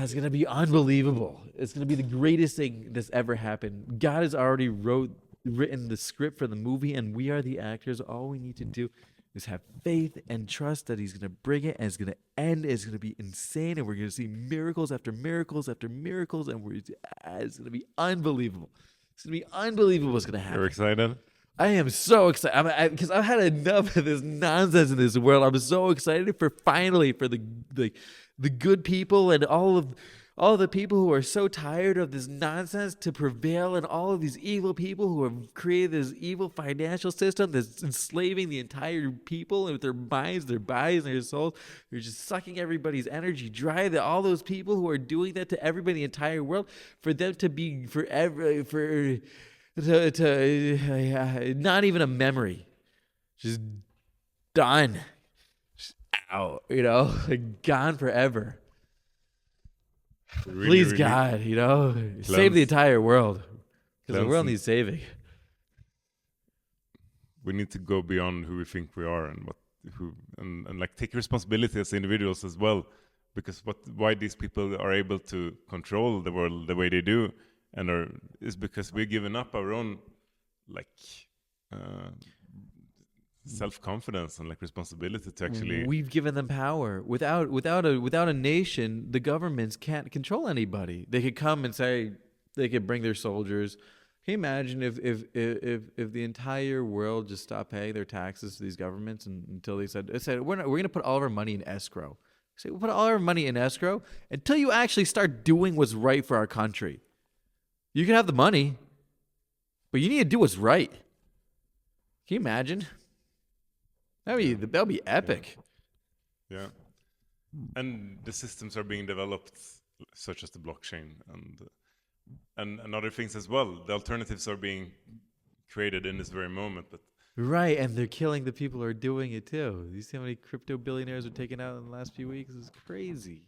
It's going to be unbelievable. It's going to be the greatest thing that's ever happened. God has already written the script for the movie, and we are the actors. All we need to do is have faith and trust that he's going to bring it, and it's going to end. It's going to be insane, and we're going to see miracles after miracles after miracles, and it's going to be unbelievable. It's going to be unbelievable what's going to happen. You're excited? I am so excited because I've had enough of this nonsense in this world. I'm so excited for the good people and all the people who are so tired of this nonsense to prevail, and all of these evil people who have created this evil financial system that's enslaving the entire people with their minds, their bodies, and their souls. They're just sucking everybody's energy dry. All those people who are doing that to everybody in the entire world, for them to be forever, not even a memory, just done, just out, gone forever. Really, please, God, save the entire world, because the world needs saving. We need to go beyond who we think we are and like take responsibility as individuals as well, because why these people are able to control the world the way they do, is because we've given up our own self-confidence and responsibility to actually. We've given them power. Without a nation, the governments can't control anybody. They could come and say they could bring their soldiers. Can you imagine if the entire world just stopped paying their taxes to these governments until they said we're going to put all of our money in escrow. Say we'll put all our money in escrow until you actually start doing what's right for our country. You can have the money, but you need to do what's right. Can you imagine? That'll be epic. Yeah. And the systems are being developed, such as the blockchain and other things as well. The alternatives are being created in this very moment, but Right, and they're killing the people who are doing it too. You see how many crypto billionaires were taken out in the last few weeks? It's crazy.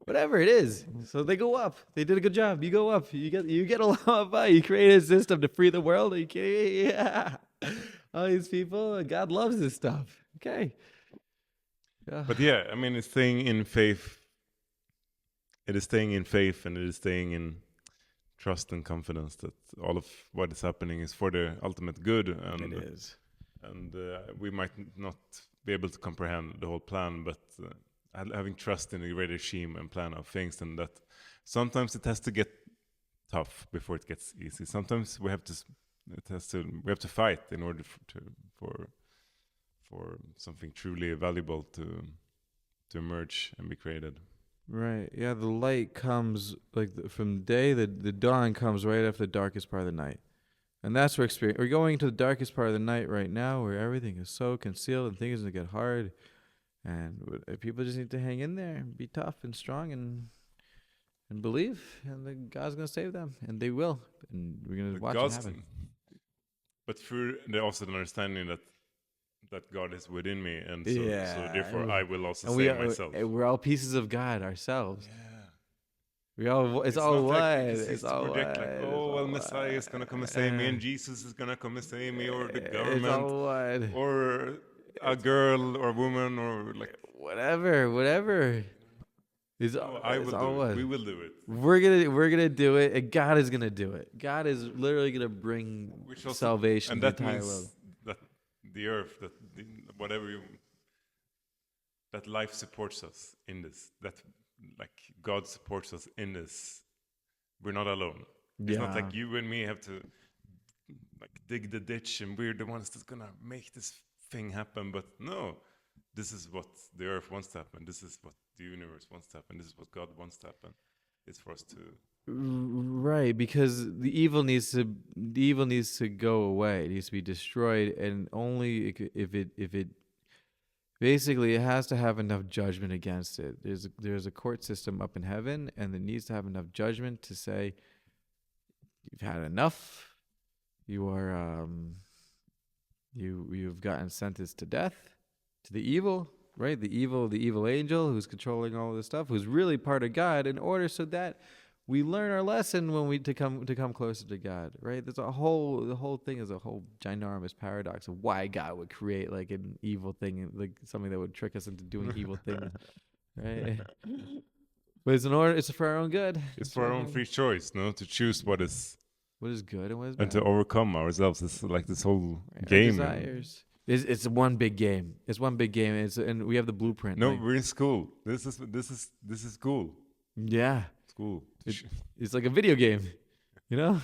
Whatever it is, so they go up. They did a good job. You go up. You get a lot by. You create a system to free the world. Are you kidding? Yeah. All these people, God loves this stuff. Okay. But yeah, I mean, it's staying in faith. It is staying in faith, and it is staying in trust and confidence that all of what is happening is for the ultimate good. And It is. And we might not be able to comprehend the whole plan, but having trust in the greater regime and plan of things, and that sometimes it has to get tough before it gets easy. Sometimes we have to fight in order for something truly valuable to emerge and be created. Right. Yeah, the light comes from day. The dawn comes right after the darkest part of the night. And that's our experience. We're going into the darkest part of the night right now, where everything is so concealed and things are going to get hard. And people just need to hang in there and be tough and strong and believe. And then God's going to save them. And they will. And we're going to watch it happen. But through also the understanding that God is within me. And so therefore I will also save myself. We're all pieces of God ourselves. Yeah. It's all one. It's all one. Messiah is gonna come and save me, and Jesus is gonna come and save me, or the government, it's all one. or a girl or a woman, or like whatever. It's all one. We will do it. We're gonna do it, and God is gonna do it. God is literally gonna bring salvation and to that the entire means world. that the earth, that life supports us in this. That like God supports us in this. We're not alone. It's not like you and me have to like dig the ditch and we're the ones that's gonna make this thing happen. But no, this is what the earth wants to happen. This is what the universe wants to happen. This is what God wants to happen. It's for us to right, because the evil needs to go away. It needs to be destroyed, and only if it basically, it has to have enough judgment against it. There's a court system up in heaven, and it needs to have enough judgment to say, you've had enough. You are you've gotten sentenced to death, to the evil, right? The evil angel who's controlling all of this stuff, who's really part of God, in order so that we learn our lesson when we to come closer to God, right? The whole thing is a whole ginormous paradox of why God would create like an evil thing, like something that would trick us into doing evil things, right? But it's for our own good. It's for our own free choice, no? To choose what is good and what is bad, and to overcome ourselves. It's like this whole game. Our desires. It's one big game. It's one big game. And we have the blueprint. No, we're in school. This is school. Yeah. School. It's like a video game, you know.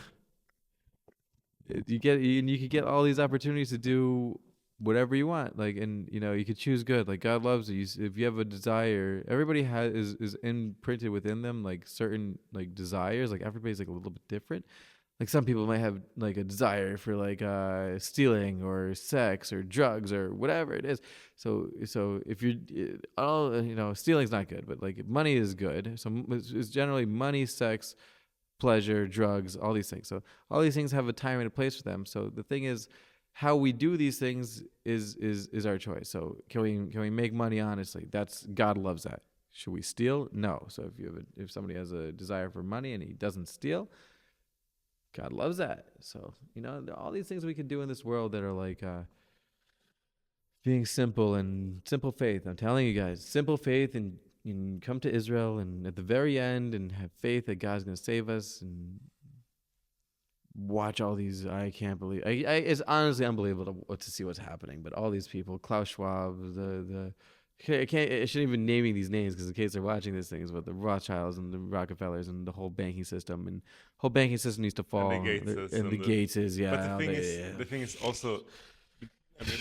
You could get all these opportunities to do whatever you want, like, and you could choose good. Like God loves you. If you have a desire, everybody is imprinted within them like certain like desires. Like everybody's like a little bit different. Like some people might have like a desire for like stealing or sex or drugs or whatever it is. So if you're stealing's not good, but like money is good. So it's generally money, sex, pleasure, drugs, all these things. So all these things have a time and a place for them. So the thing is, how we do these things is our choice. So can we make money honestly? That's God loves that. Should we steal? No. So if somebody has a desire for money and he doesn't steal, God loves that. So, all these things we can do in this world that are like being simple and simple faith. I'm telling you guys, simple faith, and you can come to Israel and at the very end and have faith that God's going to save us and watch all these. I can't believe. It's honestly unbelievable to see what's happening. But all these people, Klaus Schwab, I shouldn't even naming these names because in case they're watching these things, but the Rothschilds and the Rockefellers and the whole banking system needs to fall. And the Gateses, yeah. But the thing is also,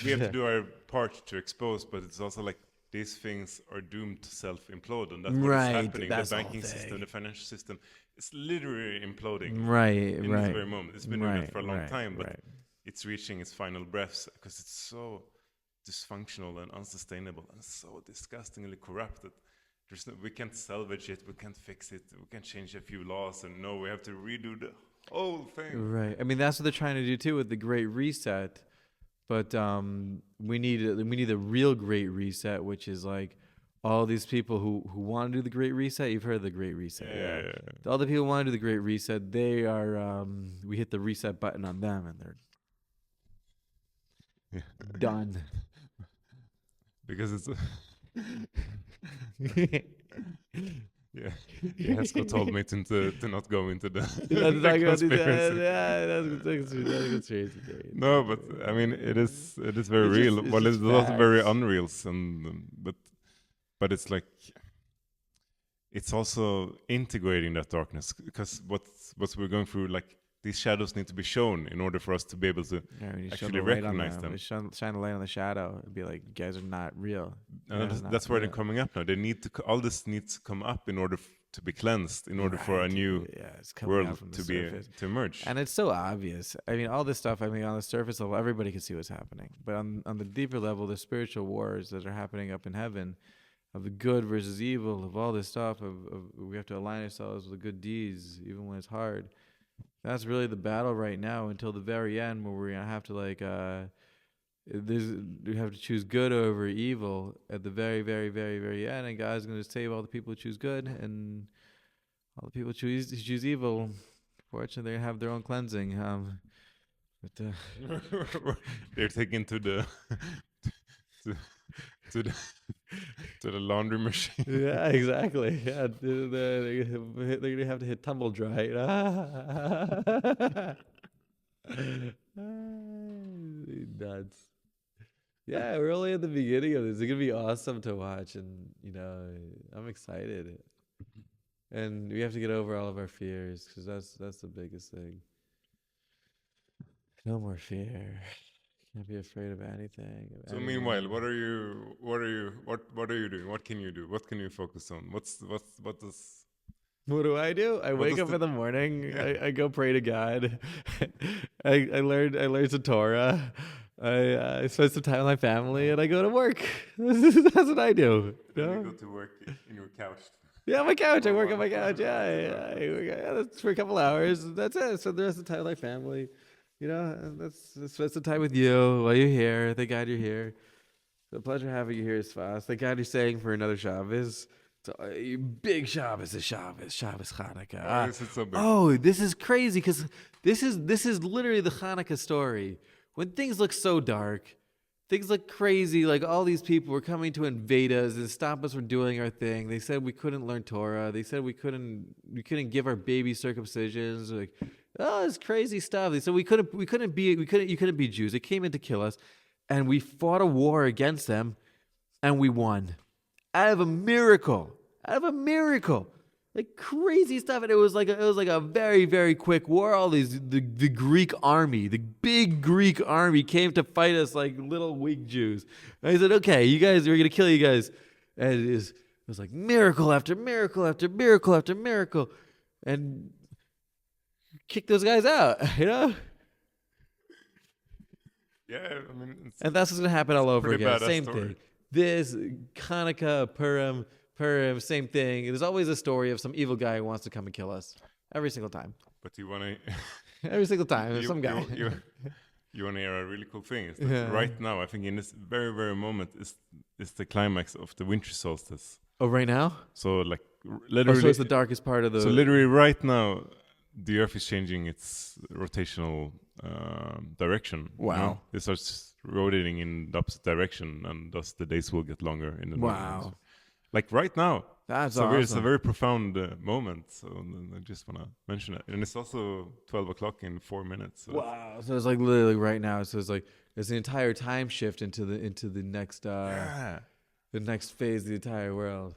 we have to do our part to expose, but it's also like these things are doomed to self-implode, and that's what is happening. The banking system, the financial system, it's literally imploding. In this very moment. It's been doing that for a long time, but it's reaching its final breaths because it's so dysfunctional and unsustainable and so disgustingly corrupted. We can't salvage it, we can't fix it, we can't change a few laws, and no, we have to redo the whole thing. Right. I mean, that's what they're trying to do too with the Great Reset. But we need a real great reset, which is like all these people who want to do the great reset. You've heard of the great reset. Yeah. All the people who want to do the great reset, they are we hit the reset button on them and they're done. Because it's yeah. Haskell told me to not go into the, the conspiracy. That's crazy. No, but I mean it is very real. It's also very unreal, but it's like it's also integrating that darkness, because what we're going through, like these shadows need to be shown in order for us to be able to actually recognize them. Shine the light on the shadow and be like, you guys are not real. That's where they're coming up now. They need to. All this needs to come up in order to be cleansed, in order for a new world to emerge. And it's so obvious. I mean, all this stuff. I mean, on the surface level, everybody can see what's happening. But on the deeper level, the spiritual wars that are happening up in heaven, of the good versus evil, of all this stuff, of we have to align ourselves with the good deeds, even when it's hard. That's really the battle right now until the very end, where we're gonna have to we have to choose good over evil at the very, very, very, very end, and God's gonna save all the people who choose good, and all the people who choose evil. Fortunately, they have their own cleansing. They're taken to the to the laundry machine. Yeah, exactly. Yeah, they're gonna have to hit tumble dry. Nuts. Yeah, we're only at the beginning of this. It's gonna be awesome to watch, and I'm excited. And we have to get over all of our fears, because that's the biggest thing. No more fear. Can't be afraid of anything. So meanwhile, what are you doing? What can you do? What can you focus on? What do? I do? I wake up in the morning. Yeah. I go pray to God. I learn some Torah. I spend some time with my family, and I go to work. That's what I do. You go to work in your couch. Yeah, my couch. I work on my couch. Yeah, that's for a couple hours. That's it. So the rest of the time with my family. Let's spend some time with you while you're here. Thank God you're here. It's a pleasure having you here, Tzfat. Thank God you're staying for another Shabbos. Big Shabbos is Shabbos Chanukah. This is so big. Oh, this is crazy, because this is literally the Chanukah story. When things look so dark, things look crazy, like all these people were coming to invade us and stop us from doing our thing. They said we couldn't learn Torah. They said we couldn't give our baby circumcisions. Like, oh, it's crazy stuff. They said you couldn't be Jews. They came in to kill us, and we fought a war against them, and we won. Out of a miracle. Like crazy stuff. And it was like a very, very quick war. All these the Greek army, the big Greek army came to fight us like little weak Jews. And I said, okay, you guys, we're gonna kill you guys. And it was like miracle after miracle after miracle after miracle. And kick those guys out, Yeah, and that's what's gonna happen all over again. Same story. thing. This Chanukah, Purim, same thing. There's always a story of some evil guy who wants to come and kill us every single time. But you want to every single time there's some guy. You want to hear a really cool thing? Is that right now, I think in this very, very moment is the climax of the winter solstice. Oh, right now? So like literally, so it's the darkest part of the. So literally right now, the Earth is changing its rotational direction. Wow! It starts rotating in the opposite direction, and thus the days will get longer in the morning. Wow! Like right now. That's awesome. It's a awesome. very profound moment. So I just want to mention it, and it's also 12 o'clock in 4 minutes. So wow! So it's like literally right now. So it's like it's an entire time shift into the next the next phase of the entire world.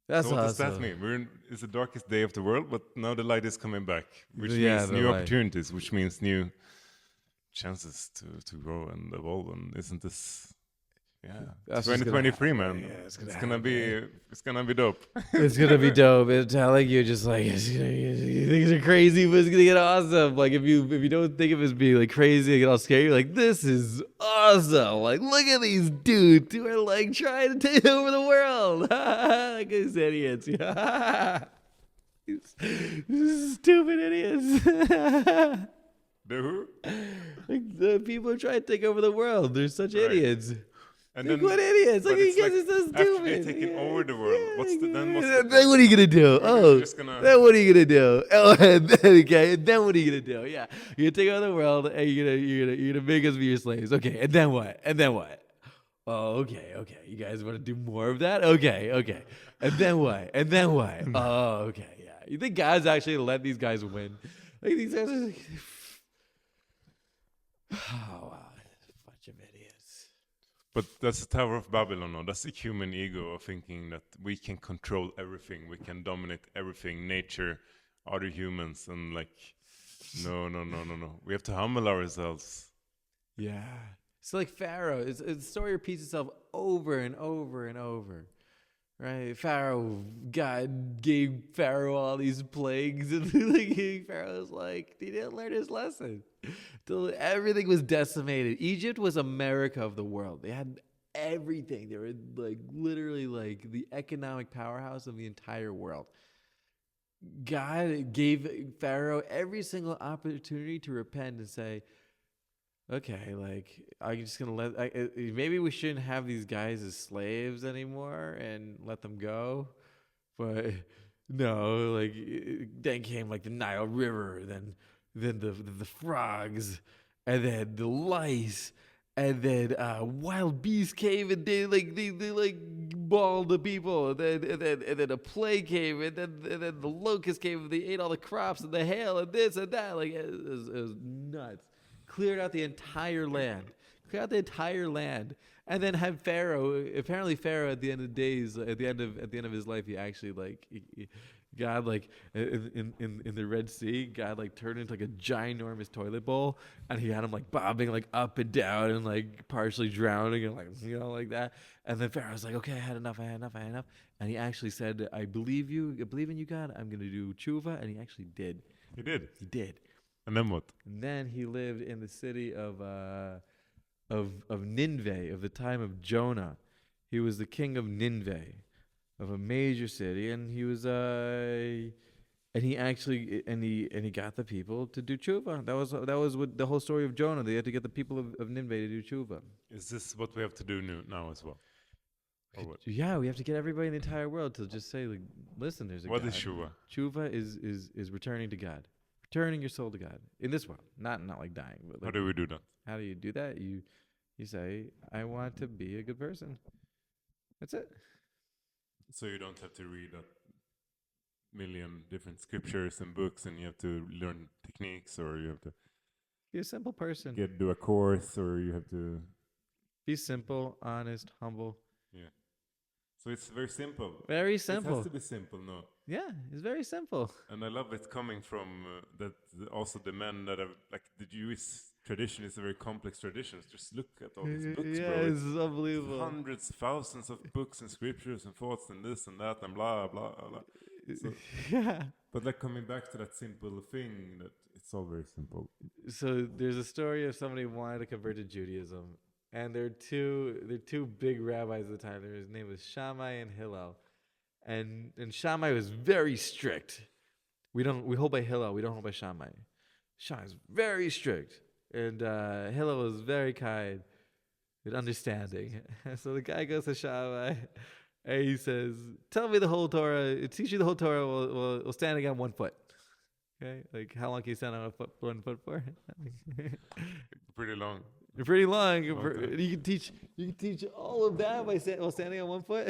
That's so what awesome. does that mean? It's the darkest day of the world, but now the light is coming back, which means new opportunities, which means new chances to grow and evolve. And isn't this? Yeah, that's 2023, man. Yeah, it's gonna be dope. It's gonna be dope. It's telling you, just like you think it's crazy, but it's gonna get awesome. Like if you don't think of it as being like crazy and get all scared, you're like, this is awesome. Like look at these dudes who are like trying to take over the world. Like these idiots. These stupid idiots. The who? Like, the people who try to take over the world. They're such idiots. And Like, then, what idiots? Like, but you it's guys like are so after stupid. they've taken over the world, what's the Then point? what are you gonna do? Or Oh, they're just gonna- then what are you gonna do? Oh, and then, okay, and then what are you gonna do? Yeah, you're gonna take over the world, and you're gonna make us be your slaves. Okay, and then what? And then what? Oh, okay. You guys want to do more of that? Okay. And then what? And then what? Oh, okay, yeah. You think God's actually let these guys win? Like, these guys are like, oh wow, bunch of idiots. But that's the Tower of Babylon, no? That's the human ego of thinking that we can control everything, we can dominate everything, nature, other humans, and like, no. We have to humble ourselves. Yeah. So like Pharaoh, it's the story repeats itself over and over and over. Right? God gave Pharaoh all these plagues, and like, Pharaoh's like, he didn't learn his lesson. Till everything was decimated. Egypt was America of the world. They had everything. They were like literally like the economic powerhouse of the entire world. God gave Pharaoh every single opportunity to repent and say, okay, like, I'm just gonna maybe we shouldn't have these guys as slaves anymore and let them go. But no, like, then came like the Nile River, then the frogs, and then the lice, and then wild beasts came and they mauled the people, and then a plague came, and then the locusts came and they ate all the crops and the hail and this and that. Like, it was nuts. Cleared out the entire land. And then had Pharaoh. Apparently, Pharaoh at the end of the days, at the end of his life, he actually God, like, in the Red Sea, God like turned into like a ginormous toilet bowl, and he had him like bobbing like up and down and like partially drowning and like, you know, like that. And then Pharaoh's like, okay, I had enough. And he actually said, I believe in you, God. I'm gonna do tshuva, and he actually did. He did. And then what? And then he lived in the city of Nineveh, of the time of Jonah. He was the king of Nineveh, of a major city, and he was and he got the people to do tshuva. That was what the whole story of Jonah. They had to get the people of Nineveh to do tshuva. Is this what we have to do now as well? Or what? Yeah, we have to get everybody in the entire world to just say, like, listen, there's a What God. is tshuva? Tshuva is returning to God. Returning your soul to God in this world, not like dying. But like, How do we do that? how do you do that? You say, I want to be a good person. That's it. So you don't have to read a million different scriptures and books, and you have to learn techniques, or you have to Be a simple person. do a course, or you have to. Be simple, honest, humble. Yeah. So it's very simple. Very It simple. has to be simple, no. Yeah, it's very simple. And I love it coming from also the men that have, like, the Jewish tradition is a very complex tradition. Just look at all these books, Yeah, bro. it's unbelievable. Hundreds, thousands of books and scriptures and thoughts and this and that and blah, blah, blah. So, Yeah. but like coming back to that simple thing, that it's all very simple. So there's a story of somebody who wanted to convert to Judaism, and there are two big rabbis at the time. His name was Shammai and Hillel, and Shammai was very strict. We hold by Hillel. We don't hold by Shammai. Shammai's very strict, and Hillel was very kind and understanding. So the guy goes to Shammai, and he says, "Tell me the whole Torah. Teach you the whole Torah while standing on one foot." Okay, like, how long can you stand on one foot for? Pretty long. Pretty long. Okay. You can teach all of that while standing on one foot.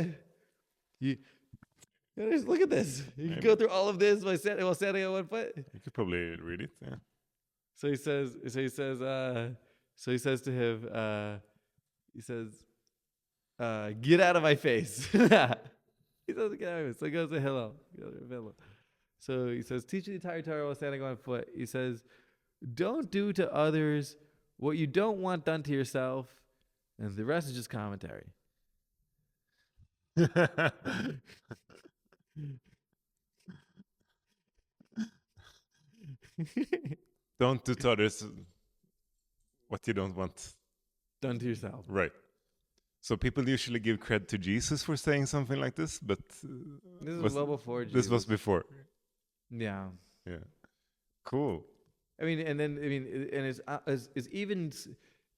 You just look at this. You can go through all of this while standing on one foot. You could probably read it, yeah. So he says to him, get out of my face. He says, get out of my face. So he goes to Hillel. So he says, teach the entire Torah while standing on one foot. He says, don't do to others what you don't want done to yourself, and the rest is just commentary. Don't do to others what you don't want Done to yourself. right. So people usually give credit to Jesus for saying something like this, but This was well before Jesus. this was before. Yeah. Yeah. Cool. I mean, and then I mean, and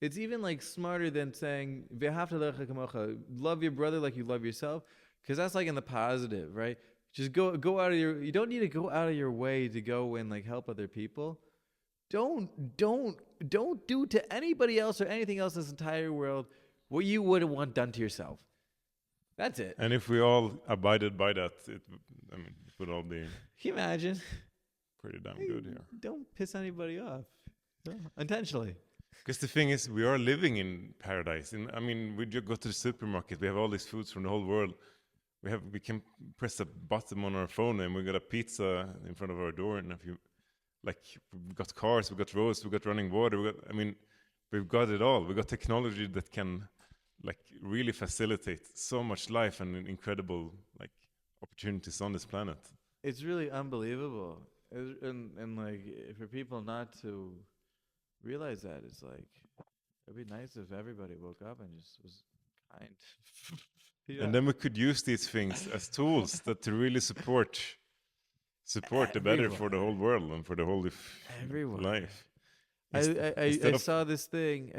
it's even like smarter than saying "V'ahavta l'recha kamocha," love your brother like you love yourself, because that's like in the positive, right? Just go out of your. You don't need to go out of your way to go and like help other people. Don't do to anybody else or anything else in this entire world what you wouldn't want done to yourself. That's it. And if we all abided by that, it would all be. Can you imagine? Pretty damn good here. Don't piss anybody off. No, intentionally. Because the thing is, we are living in paradise. We just go to the supermarket. We have all these foods from the whole world. We can press a button on our phone and we got a pizza in front of our door. And we've got cars, we've got roads, we've got running water. We've got it all. We've got technology that can really facilitate so much life and incredible opportunities on this planet. It's really unbelievable. And for people not to realize that, it's like, it'd be nice if everybody woke up and just was kind. Yeah. And then we could use these things as tools that to really support the better for the whole world and for the whole life. I saw this thing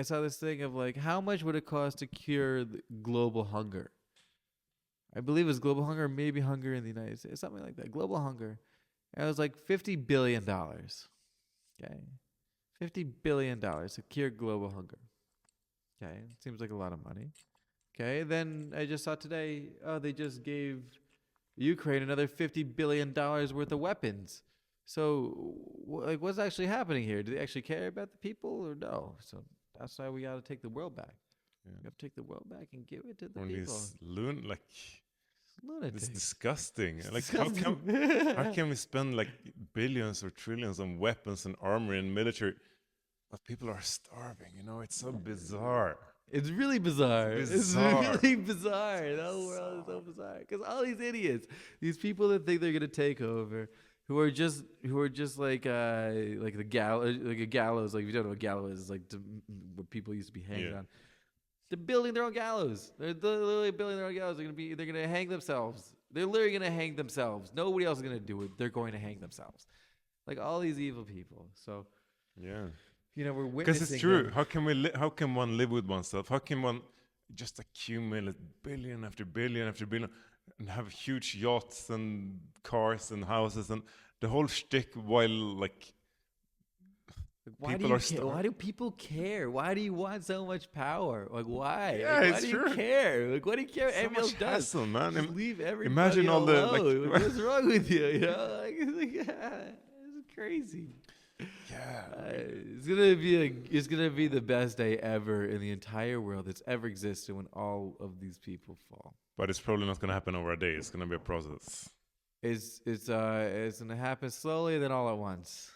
of like, how much would it cost to cure global hunger? I believe it was global hunger, maybe hunger in the United States, something like that. Global hunger. And it was like $50 billion. Okay. $50 billion to cure global hunger. Okay. Seems like a lot of money. Okay. Then I just saw today, they just gave Ukraine another $50 billion worth of weapons. So, what's actually happening here? Do they actually care about the people or no? So that's why we got to take the world back. Yeah. We got to take the world back and give it to the people. Lunatics. It's disgusting. How can we spend billions or trillions on weapons and armor and military, but people are starving? It's so bizarre. It's really bizarre. It's really bizarre. The whole world is so bizarre because all these idiots, these people that think they're gonna take over, who are just like the gallows. Like a gallows. Like if you don't know what gallows is, like what people used to be hanged on. They're building their own gallows. They're literally building their own gallows. They're gonna hang themselves. They're literally gonna hang themselves. Nobody else is gonna do it. They're going to hang themselves. Like all these evil people. So yeah, we're witnessing. Because it's true. How can one live with oneself? How can one just accumulate billion after billion after billion and have huge yachts and cars and houses and the whole shtick while why do people care? Why do you want so much power? Why? Yeah, why do you care? What do you care? So everybody else does. Hassle, man. Just leave everybody Imagine all alone. What's wrong with you? It's crazy. Yeah, it's gonna be the best day ever in the entire world that's ever existed when all of these people fall. But it's probably not gonna happen over a day. It's gonna be a process. It's gonna happen slowly, then all at once.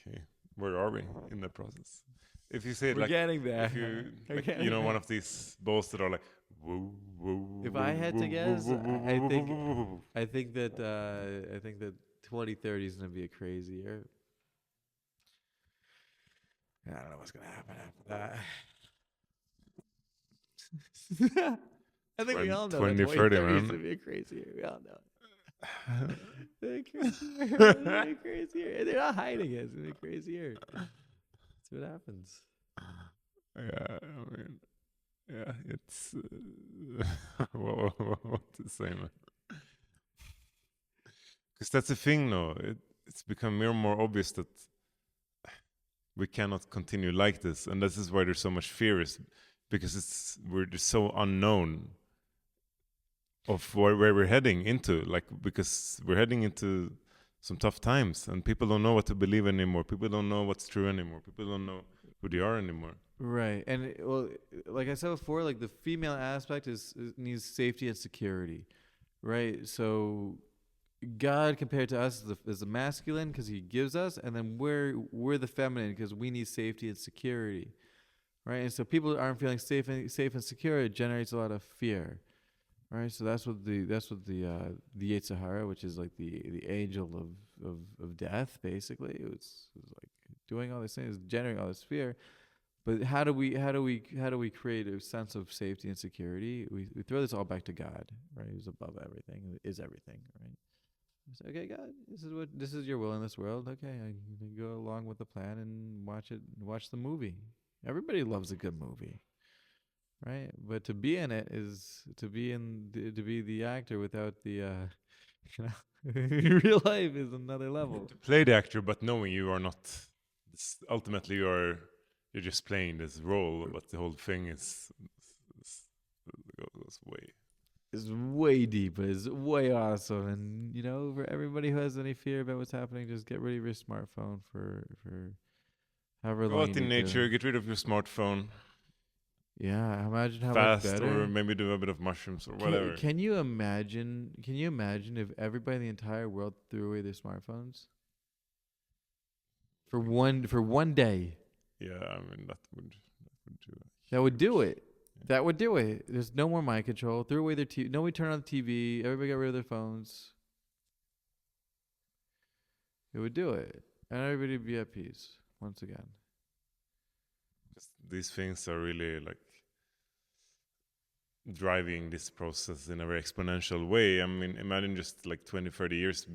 Okay, where are we in the process? If you say it we're getting there. If you, one of these bows that are like, woo, woo. If I had to guess, I think that 2030 is gonna be a crazy year. I don't know what's gonna happen after that. I think we all know 2030 is gonna be a crazy year. We all know. Crazy year. They're not hiding it. It's gonna be a crazy year. That's what happens. Yeah, it's what to say, man. Because that's the thing, though. It's become more and more obvious that we cannot continue like this, and this is why there's so much fear, is because we're just so unknown of where we're heading into, because we're heading into some tough times, and people don't know what to believe anymore. People don't know what's true anymore. People don't know who they are anymore. Right, and like I said before, the female aspect needs safety and security, right? So God compared to us is the masculine because He gives us, and then we're the feminine because we need safety and security, right? And so people aren't feeling safe and secure. It generates a lot of fear. Right, so that's what the Yetzer Hara, which is like the angel of death, basically. It's like doing all these things, generating all this fear. But how do we create a sense of safety and security? We throw this all back to God, right? Who's above everything, who is everything, right? It's okay, God, this is your will in this world. Okay, I go along with the plan and watch the movie. Everybody loves a good movie, right? But to be in it is to be the actor without the real life is another level. To play the actor, but knowing you are not. Ultimately, you're just playing this role, but the whole thing goes way. It's way deeper. It's way awesome. And for everybody who has any fear about what's happening, just get rid of your smartphone for however Go long out you in need nature, to. get rid of your smartphone. Yeah, imagine how Fast, much better. or maybe do a bit of mushrooms or whatever. Can you imagine? Can you imagine if everybody in the entire world threw away their smartphones for one day? Yeah, I mean that would do it. That would do it. That would do it. There's no more mind control. Threw away their TV. Nobody turned on the TV. Everybody got rid of their phones. It would do it, and everybody would be at peace once again. These things are really like driving this process in a very exponential way. I mean, imagine just like 20, 30 years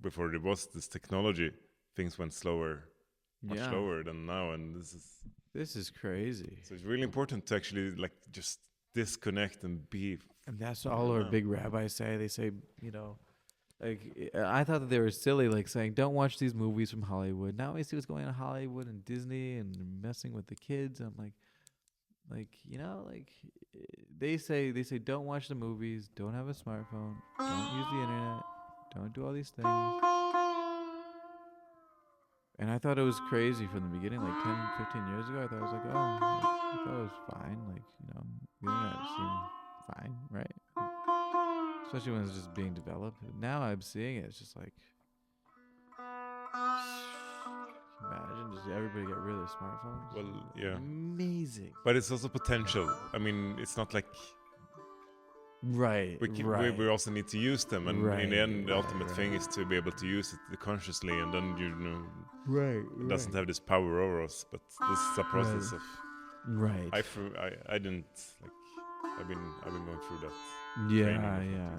before there was this technology, things went slower, much slower than now, and this is crazy. So it's really important to actually like just disconnect and be. And that's all our big rabbis say. They say, like, I thought that they were silly, like saying, don't watch these movies from Hollywood. Now I see what's going on in Hollywood and Disney and messing with the kids. I'm like, they say, don't watch the movies, don't have a smartphone, don't use the internet, don't do all these things. And I thought it was crazy from the beginning, like 10, 15 years ago. I thought it was like, I thought it was fine. Like, the internet seemed fine, right? Especially when it's just being developed. Now I'm seeing it. It's just like, imagine just everybody get rid of their smartphones. Well, yeah. Amazing. But it's also potential. I mean, it's not like right. We also need to use them, and in the end, the ultimate thing is to be able to use it consciously, and then it doesn't have this power over us. But this is a process of I didn't like. I've been going through that. Yeah.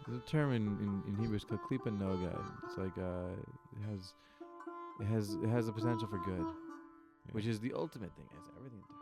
There's a term in Hebrew, it's called klipa noga. It's like it has the potential for good, which is the ultimate thing. It has everything to do.